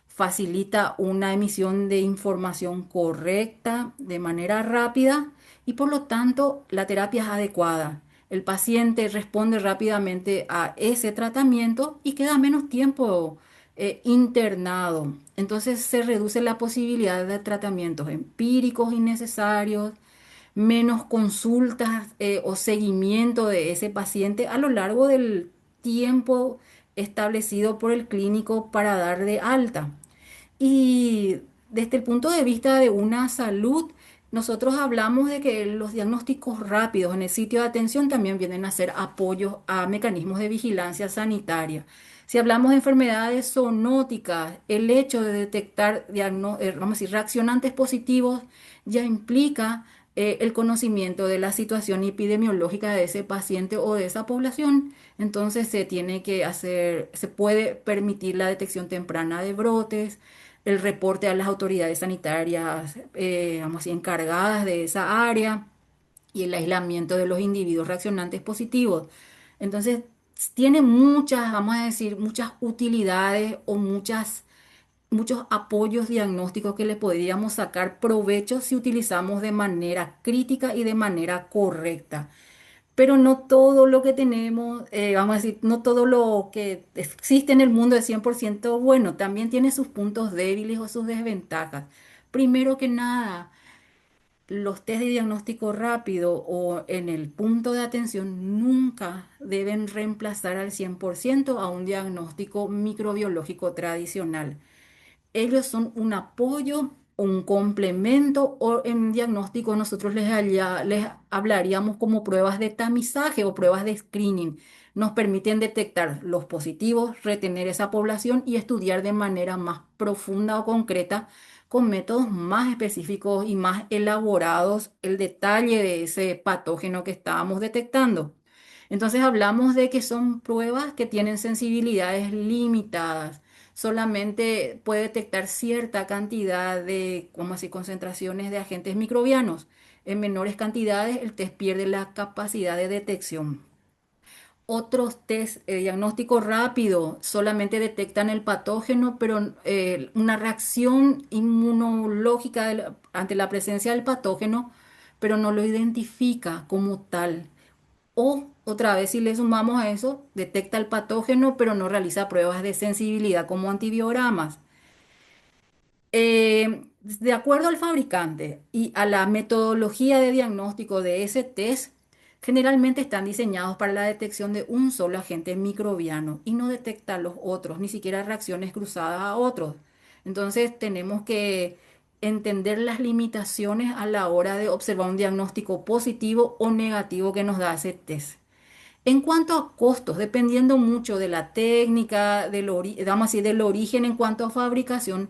facilita una emisión de información correcta de manera rápida y por lo tanto la terapia es adecuada. El paciente responde rápidamente a ese tratamiento y queda menos tiempo internado. Entonces se reduce la posibilidad de tratamientos empíricos innecesarios, menos consultas o seguimiento de ese paciente a lo largo del tiempo establecido por el clínico para dar de alta. Y desde el punto de vista de una salud, nosotros hablamos de que los diagnósticos rápidos en el sitio de atención también vienen a ser apoyos a mecanismos de vigilancia sanitaria. Si hablamos de enfermedades zoonóticas, el hecho de detectar, vamos a decir, reaccionantes positivos ya implica el conocimiento de la situación epidemiológica de ese paciente o de esa población. Entonces se tiene que hacer, se puede permitir la detección temprana de brotes, el reporte a las autoridades sanitarias, vamos a decir, encargadas de esa área y el aislamiento de los individuos reaccionantes positivos. Entonces, tiene muchas, vamos a decir, muchas utilidades o muchos apoyos diagnósticos que le podríamos sacar provecho si utilizamos de manera crítica y de manera correcta. Pero no todo lo que tenemos, vamos a decir, no todo lo que existe en el mundo es 100% bueno, también tiene sus puntos débiles o sus desventajas. Primero que nada, los test de diagnóstico rápido o en el punto de atención nunca deben reemplazar al 100% a un diagnóstico microbiológico tradicional. Ellos son un apoyo, un complemento o en diagnóstico nosotros les hablaríamos como pruebas de tamizaje o pruebas de screening. Nos permiten detectar los positivos, retener esa población y estudiar de manera más profunda o concreta con métodos más específicos y más elaborados el detalle de ese patógeno que estábamos detectando. Entonces hablamos de que son pruebas que tienen sensibilidades limitadas, solamente puede detectar cierta cantidad de, como así, concentraciones de agentes microbianos. En menores cantidades, el test pierde la capacidad de detección. Otros test de diagnóstico rápido solamente detectan el patógeno, pero una reacción inmunológica ante la presencia del patógeno, pero no lo identifica como tal. O otra vez, si le sumamos a eso, detecta el patógeno, pero no realiza pruebas de sensibilidad como antibiogramas. De acuerdo al fabricante y a la metodología de diagnóstico de ese test, generalmente están diseñados para la detección de un solo agente microbiano y no detecta los otros, ni siquiera reacciones cruzadas a otros. Entonces tenemos que entender las limitaciones a la hora de observar un diagnóstico positivo o negativo que nos da ese test. En cuanto a costos, dependiendo mucho de la técnica, vamos a decir, del origen en cuanto a fabricación,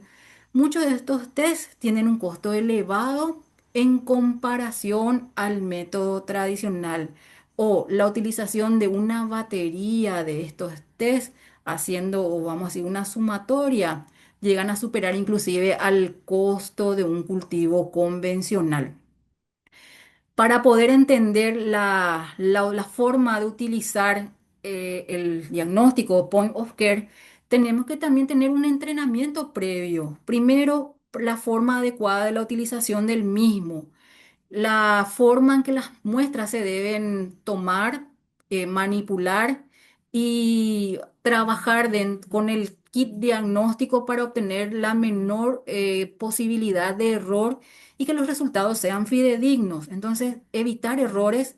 muchos de estos test tienen un costo elevado en comparación al método tradicional o la utilización de una batería de estos test haciendo, vamos a decir, una sumatoria, llegan a superar inclusive al costo de un cultivo convencional. Para poder entender la forma de utilizar el diagnóstico point of care, tenemos que también tener un entrenamiento previo. Primero, la forma adecuada de la utilización del mismo, la forma en que las muestras se deben tomar, manipular y trabajar con el kit diagnóstico para obtener la menor posibilidad de error y que los resultados sean fidedignos. Entonces, evitar errores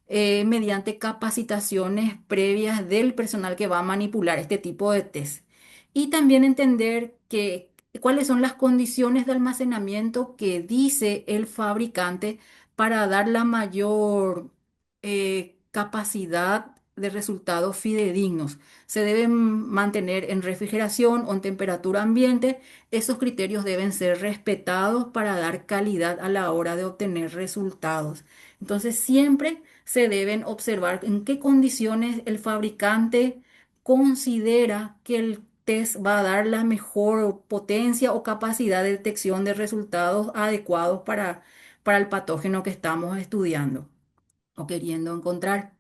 mediante capacitaciones previas del personal que va a manipular este tipo de test. Y también entender cuáles son las condiciones de almacenamiento que dice el fabricante para dar la mayor capacidad de resultados fidedignos. Se deben mantener en refrigeración o en temperatura ambiente. Esos criterios deben ser respetados para dar calidad a la hora de obtener resultados. Entonces, siempre se deben observar en qué condiciones el fabricante considera que el test va a dar la mejor potencia o capacidad de detección de resultados adecuados para el patógeno que estamos estudiando o queriendo encontrar.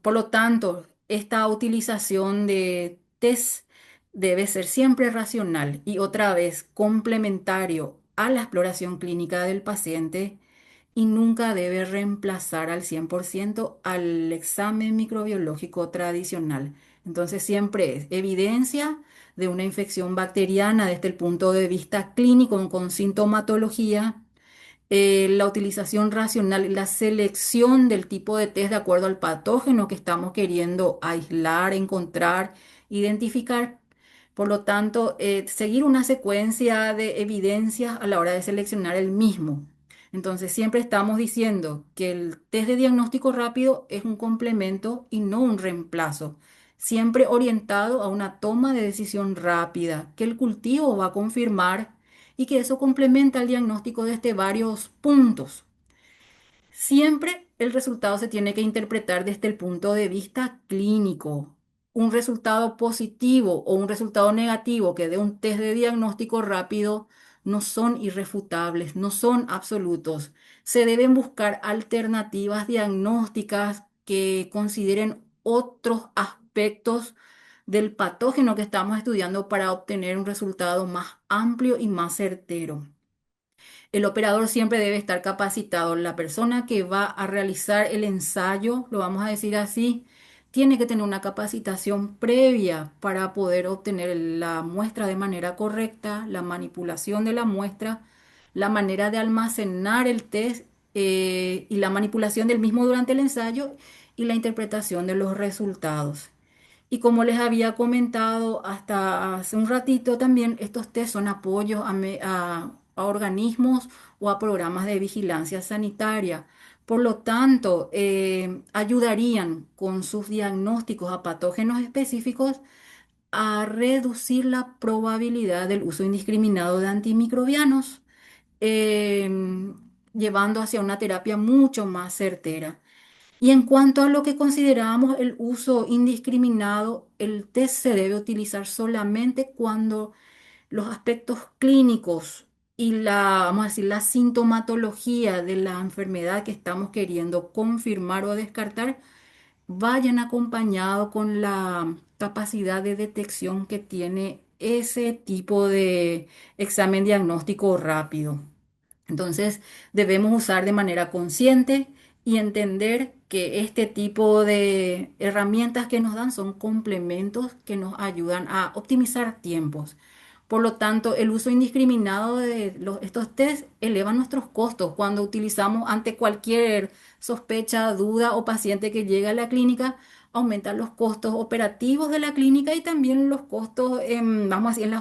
Por lo tanto, esta utilización de test debe ser siempre racional y otra vez complementario a la exploración clínica del paciente y nunca debe reemplazar al 100% al examen microbiológico tradicional. Entonces siempre es evidencia de una infección bacteriana desde el punto de vista clínico con sintomatología, la utilización racional y la selección del tipo de test de acuerdo al patógeno que estamos queriendo aislar, encontrar, identificar. Por lo tanto, seguir una secuencia de evidencias a la hora de seleccionar el mismo. Entonces, siempre estamos diciendo que el test de diagnóstico rápido es un complemento y no un reemplazo, siempre orientado a una toma de decisión rápida, que el cultivo va a confirmar y que eso complementa el diagnóstico desde varios puntos. Siempre el resultado se tiene que interpretar desde el punto de vista clínico. Un resultado positivo o un resultado negativo que dé un test de diagnóstico rápido no son irrefutables, no son absolutos. Se deben buscar alternativas diagnósticas que consideren otros aspectos del patógeno que estamos estudiando para obtener un resultado más amplio y más certero. El operador siempre debe estar capacitado. La persona que va a realizar el ensayo, lo vamos a decir así, tiene que tener una capacitación previa para poder obtener la muestra de manera correcta, la manipulación de la muestra, la manera de almacenar el test y la manipulación del mismo durante el ensayo y la interpretación de los resultados. Y como les había comentado hasta hace un ratito también, estos test son apoyos a organismos o a programas de vigilancia sanitaria. Por lo tanto, ayudarían con sus diagnósticos a patógenos específicos a reducir la probabilidad del uso indiscriminado de antimicrobianos, llevando hacia una terapia mucho más certera. Y en cuanto a lo que consideramos el uso indiscriminado, el test se debe utilizar solamente cuando los aspectos clínicos y vamos a decir, la sintomatología de la enfermedad que estamos queriendo confirmar o descartar vayan acompañados con la capacidad de detección que tiene ese tipo de examen diagnóstico rápido. Entonces, debemos usar de manera consciente y entender que este tipo de herramientas que nos dan son complementos que nos ayudan a optimizar tiempos. Por lo tanto, el uso indiscriminado de estos test eleva nuestros costos cuando utilizamos ante cualquier sospecha, duda o paciente que llega a la clínica, aumentan los costos operativos de la clínica y también los costos, vamos a decir,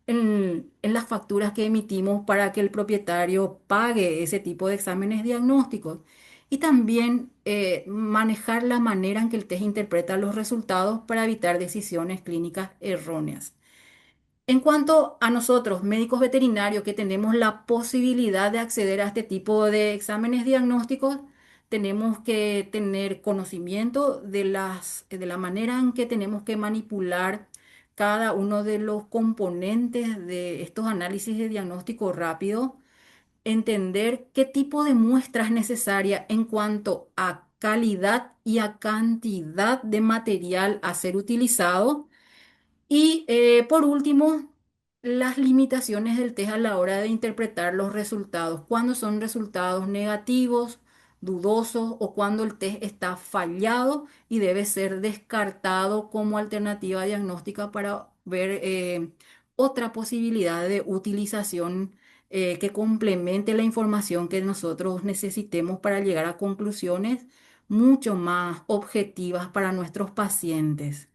en las facturas que emitimos para que el propietario pague ese tipo de exámenes diagnósticos. Y también manejar la manera en que el test interpreta los resultados para evitar decisiones clínicas erróneas. En cuanto a nosotros, médicos veterinarios, que tenemos la posibilidad de acceder a este tipo de exámenes diagnósticos, tenemos que tener conocimiento de la manera en que tenemos que manipular cada uno de los componentes de estos análisis de diagnóstico rápido, entender qué tipo de muestra es necesaria en cuanto a calidad y a cantidad de material a ser utilizado y por último, las limitaciones del test a la hora de interpretar los resultados. Cuando son resultados negativos, dudosos o cuando el test está fallado y debe ser descartado como alternativa diagnóstica para ver otra posibilidad de utilización que complemente la información que nosotros necesitemos para llegar a conclusiones mucho más objetivas para nuestros pacientes.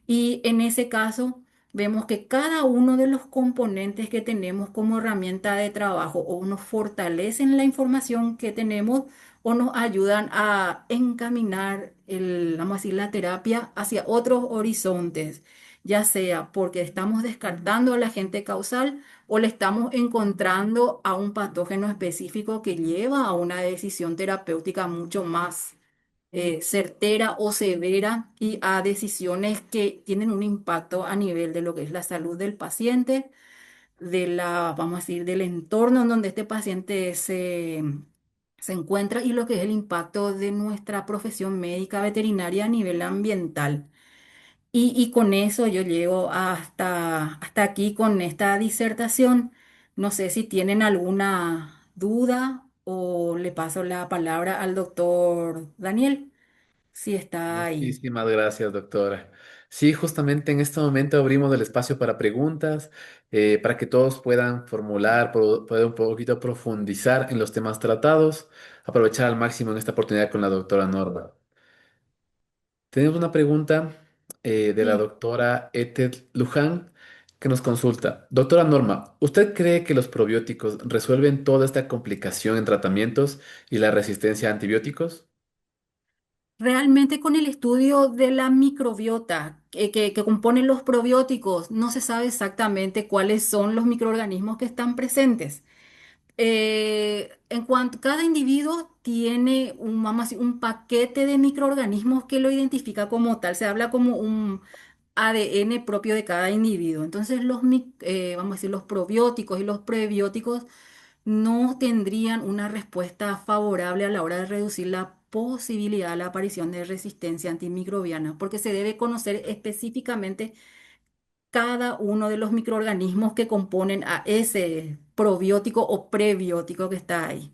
Y en ese caso, vemos que cada uno de los componentes que tenemos como herramienta de trabajo o nos fortalecen la información que tenemos o nos ayudan a encaminar vamos a decir, la terapia hacia otros horizontes, ya sea porque estamos descartando al agente causal o le estamos encontrando a un patógeno específico que lleva a una decisión terapéutica mucho más certera o severa y a decisiones que tienen un impacto a nivel de lo que es la salud del paciente, vamos a decir, del entorno en donde este paciente se encuentra y lo que es el impacto de nuestra profesión médica veterinaria a nivel ambiental. Y con eso yo llego hasta aquí con esta disertación. No sé si tienen alguna duda o le paso la palabra al doctor Daniel. Sí, está ahí. Muchísimas gracias, doctora. Sí, justamente en este momento abrimos el espacio para preguntas, para que todos puedan formular, puedan un poquito profundizar en los temas tratados, aprovechar al máximo en esta oportunidad con la doctora Norma. Tenemos una pregunta de la Sí. doctora Etel Luján que nos consulta. Doctora Norma, ¿usted cree que los probióticos resuelven toda esta complicación en tratamientos y la resistencia a antibióticos? Realmente con el estudio de la microbiota que componen los probióticos, no se sabe exactamente cuáles son los microorganismos que están presentes. En cuanto cada individuo tiene vamos a decir, un paquete de microorganismos que lo identifica como tal. Se habla como ADN propio de cada individuo. Entonces, vamos a decir, los probióticos y los prebióticos no tendrían una respuesta favorable a la hora de reducir la posibilidad de la aparición de resistencia antimicrobiana, porque se debe conocer específicamente cada uno de los microorganismos que componen a ese probiótico o prebiótico que está ahí.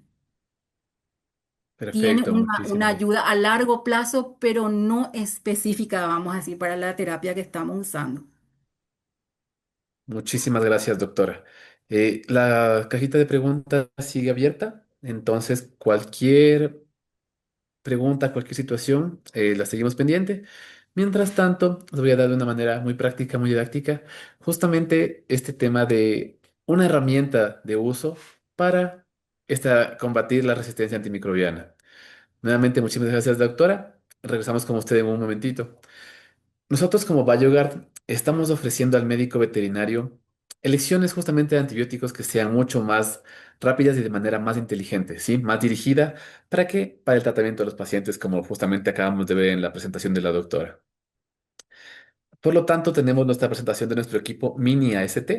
Tiene Perfecto, una muchísimas. ayuda a largo plazo, pero no específica, vamos a decir, para la terapia que estamos usando. Muchísimas gracias, doctora. La cajita de preguntas sigue abierta, entonces cualquier pregunta, cualquier situación, la seguimos pendiente. Mientras tanto, les voy a dar de una manera muy práctica, muy didáctica, justamente este tema de una herramienta de uso para combatir la resistencia antimicrobiana. Nuevamente, muchísimas gracias, doctora. Regresamos con usted en un momentito. Nosotros como BioGuard estamos ofreciendo al médico veterinario elecciones justamente de antibióticos que sean mucho más rápidas y de manera más inteligente, ¿sí? Más dirigida para que para el tratamiento de los pacientes, como justamente acabamos de ver en la presentación de la doctora. Por lo tanto, tenemos nuestra presentación de nuestro equipo Mini AST,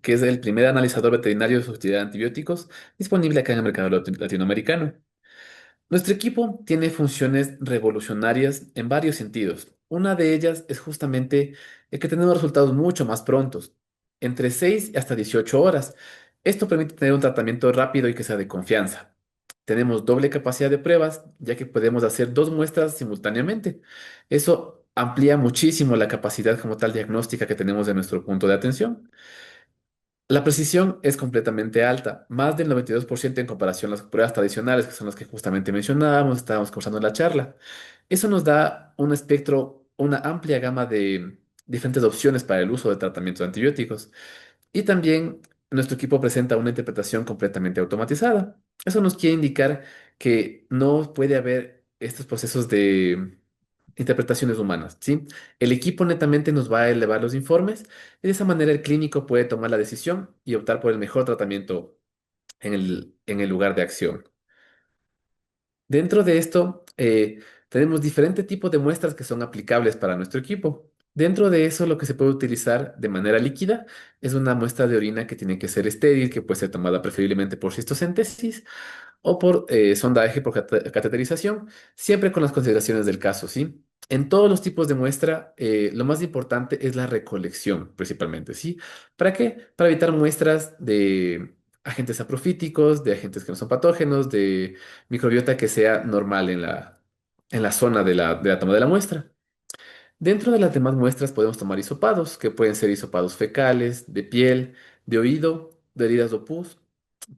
que es el primer analizador veterinario de sustitución de antibióticos disponible acá en el mercado latinoamericano. Nuestro equipo tiene funciones revolucionarias en varios sentidos. Una de ellas es justamente el que tenemos resultados mucho más prontos, entre 6 y hasta 18 horas. Esto permite tener un tratamiento rápido y que sea de confianza. Tenemos doble capacidad de pruebas, ya que podemos hacer dos muestras simultáneamente. Eso amplía muchísimo la capacidad como tal diagnóstica que tenemos de nuestro punto de atención. La precisión es completamente alta, más del 92% en comparación a las pruebas tradicionales, que son las que justamente mencionábamos, estábamos conversando en la charla. Eso nos da un espectro, una amplia gama de diferentes opciones para el uso de tratamientos de antibióticos. Y también nuestro equipo presenta una interpretación completamente automatizada. Eso nos quiere indicar que no puede haber estos procesos de interpretaciones humanas, ¿sí? El equipo netamente nos va a elevar los informes y de esa manera el clínico puede tomar la decisión y optar por el mejor tratamiento en el lugar de acción. Dentro de esto, tenemos diferentes tipos de muestras que son aplicables para nuestro equipo. Dentro de eso, lo que se puede utilizar de manera líquida es una muestra de orina que tiene que ser estéril, que puede ser tomada preferiblemente por cistocéntesis o por sondaje por cateterización, siempre con las consideraciones del caso, ¿sí? En todos los tipos de muestra, lo más importante es la recolección, principalmente, ¿sí? ¿Para qué? Para evitar muestras de agentes aprofíticos, de agentes que no son patógenos, de microbiota que sea normal en la zona de la toma de la muestra. Dentro de las demás muestras podemos tomar hisopados, que pueden ser hisopados fecales, de piel, de oído, de heridas o pus,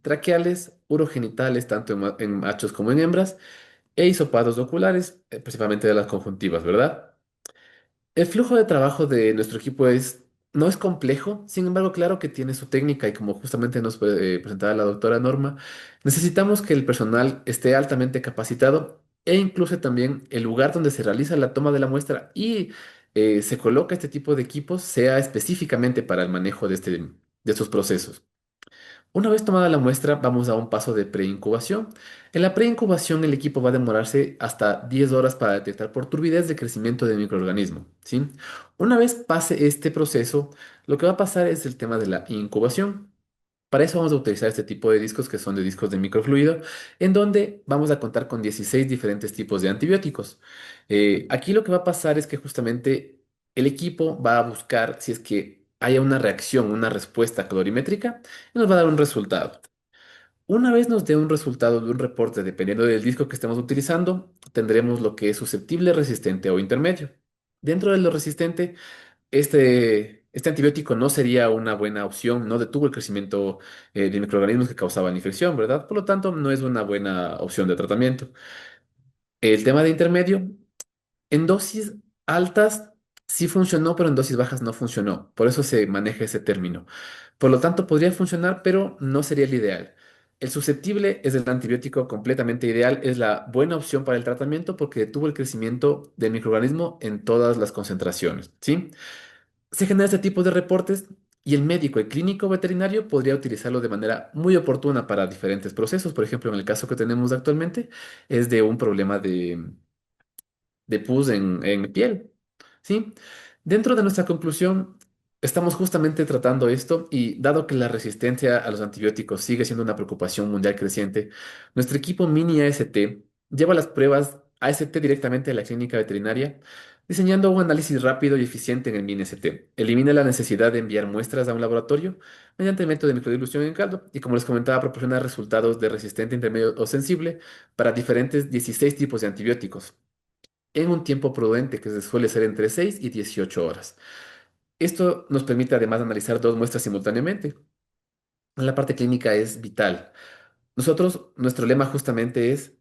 traqueales, urogenitales, tanto en machos como en hembras, e hisopados oculares, principalmente de las conjuntivas, ¿verdad? El flujo de trabajo de nuestro equipo no es complejo, sin embargo, claro que tiene su técnica y como justamente nos presentaba la doctora Norma, necesitamos que el personal esté altamente capacitado e incluso también el lugar donde se realiza la toma de la muestra y se coloca este tipo de equipos sea específicamente para el manejo de estos procesos. Una vez tomada la muestra, vamos a un paso de preincubación. En la preincubación, el equipo va a demorarse hasta 10 horas para detectar por turbidez de crecimiento del microorganismo, ¿sí? Una vez pase este proceso, lo que va a pasar es el tema de la incubación. Para eso vamos a utilizar este tipo de discos que son de discos de microfluido, en donde vamos a contar con 16 diferentes tipos de antibióticos. Aquí lo que va a pasar es que justamente el equipo va a buscar si es que haya una reacción, una respuesta colorimétrica, y nos va a dar un resultado. Una vez nos dé un resultado de un reporte, dependiendo del disco que estemos utilizando, tendremos lo que es susceptible, resistente o intermedio. Dentro de lo resistente, este antibiótico no sería una buena opción, no detuvo el crecimiento de microorganismos que causaban infección, ¿verdad? Por lo tanto, no es una buena opción de tratamiento. El tema de intermedio, en dosis altas sí funcionó, pero en dosis bajas no funcionó. Por eso se maneja ese término. Por lo tanto, podría funcionar, pero no sería el ideal. El susceptible es el antibiótico completamente ideal, es la buena opción para el tratamiento porque detuvo el crecimiento del microorganismo en todas las concentraciones, ¿sí? Se genera este tipo de reportes y el médico, el clínico veterinario, podría utilizarlo de manera muy oportuna para diferentes procesos. Por ejemplo, en el caso que tenemos actualmente, es de un problema de pus en piel, ¿sí? Dentro de nuestra conclusión, estamos justamente tratando esto y dado que la resistencia a los antibióticos sigue siendo una preocupación mundial creciente, nuestro equipo Mini AST lleva las pruebas AST directamente a la clínica veterinaria, diseñando un análisis rápido y eficiente en el Mini AST. Elimina la necesidad de enviar muestras a un laboratorio mediante el método de microdilución en caldo y, como les comentaba, proporciona resultados de resistente, intermedio o sensible para diferentes 16 tipos de antibióticos en un tiempo prudente que suele ser entre 6 y 18 horas. Esto nos permite además analizar dos muestras simultáneamente. La parte clínica es vital. Nuestro lema justamente es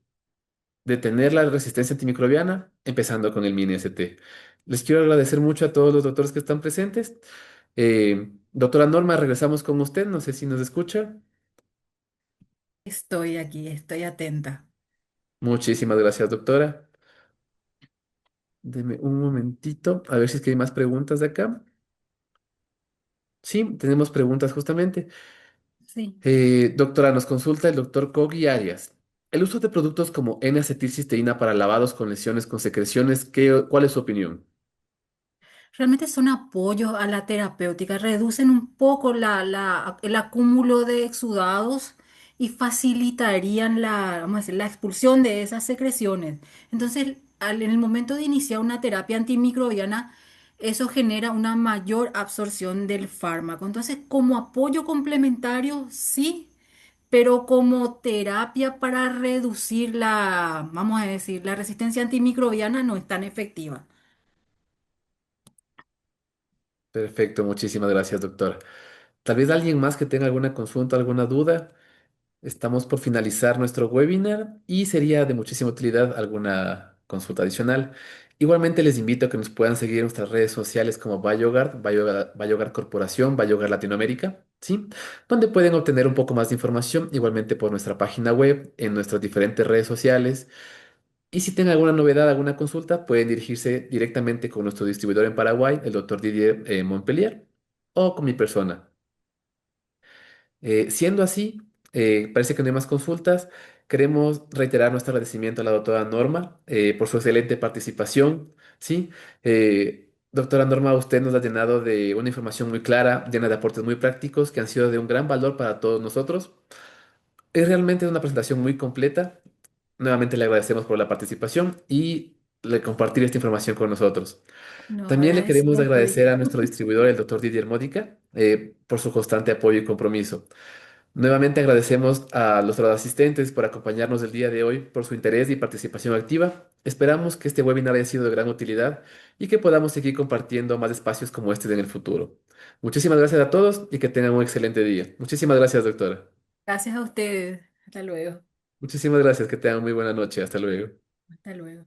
detener la resistencia antimicrobiana, empezando con el mini ST. Les quiero agradecer mucho a todos los doctores que están presentes. Doctora Norma, regresamos con usted. No sé si nos escucha. Estoy aquí, estoy atenta. Muchísimas gracias, doctora. Deme un momentito, a ver si es que hay más preguntas de acá. Sí, tenemos preguntas justamente. Sí. Doctora, nos consulta el doctor Kogi Arias. El uso de productos como N-acetilcisteína para lavados con lesiones con secreciones, ¿cuál es su opinión? Realmente son apoyos a la terapéutica, reducen un poco el acúmulo de exudados y facilitarían vamos a decir, la expulsión de esas secreciones. Entonces, en el momento de iniciar una terapia antimicrobiana, eso genera una mayor absorción del fármaco. Entonces, como apoyo complementario, sí, pero como terapia para reducir vamos a decir, la resistencia antimicrobiana no es tan efectiva. Perfecto, muchísimas gracias, doctora. Tal vez alguien más que tenga alguna consulta, alguna duda. Estamos por finalizar nuestro webinar y sería de muchísima utilidad alguna consulta adicional. Igualmente les invito a que nos puedan seguir en nuestras redes sociales como BioGuard, BioGuard Corporación, BioGuard Latinoamérica, ¿sí? Donde pueden obtener un poco más de información, igualmente por nuestra página web, en nuestras diferentes redes sociales. Y si tienen alguna novedad, alguna consulta, pueden dirigirse directamente con nuestro distribuidor en Paraguay, el doctor Didier Montpellier, o con mi persona. Siendo así, parece que no hay más consultas. Queremos reiterar nuestro agradecimiento a la doctora Norma por su excelente participación. ¿Sí? Doctora Norma, usted nos ha llenado de una información muy clara, llena de aportes muy prácticos que han sido de un gran valor para todos nosotros. Es realmente una presentación muy completa. Nuevamente le agradecemos por la participación y le compartir esta información con nosotros. No, También le queremos agradecida agradecer estoy. a nuestro distribuidor, el doctor Didier Módica, por su constante apoyo y compromiso. Nuevamente agradecemos a los asistentes por acompañarnos el día de hoy, por su interés y participación activa. Esperamos que este webinar haya sido de gran utilidad y que podamos seguir compartiendo más espacios como este en el futuro. Muchísimas gracias a todos y que tengan un excelente día. Muchísimas gracias, doctora. Gracias a ustedes. Hasta luego. Muchísimas gracias, que tengan muy buena noche. Hasta luego. Hasta luego.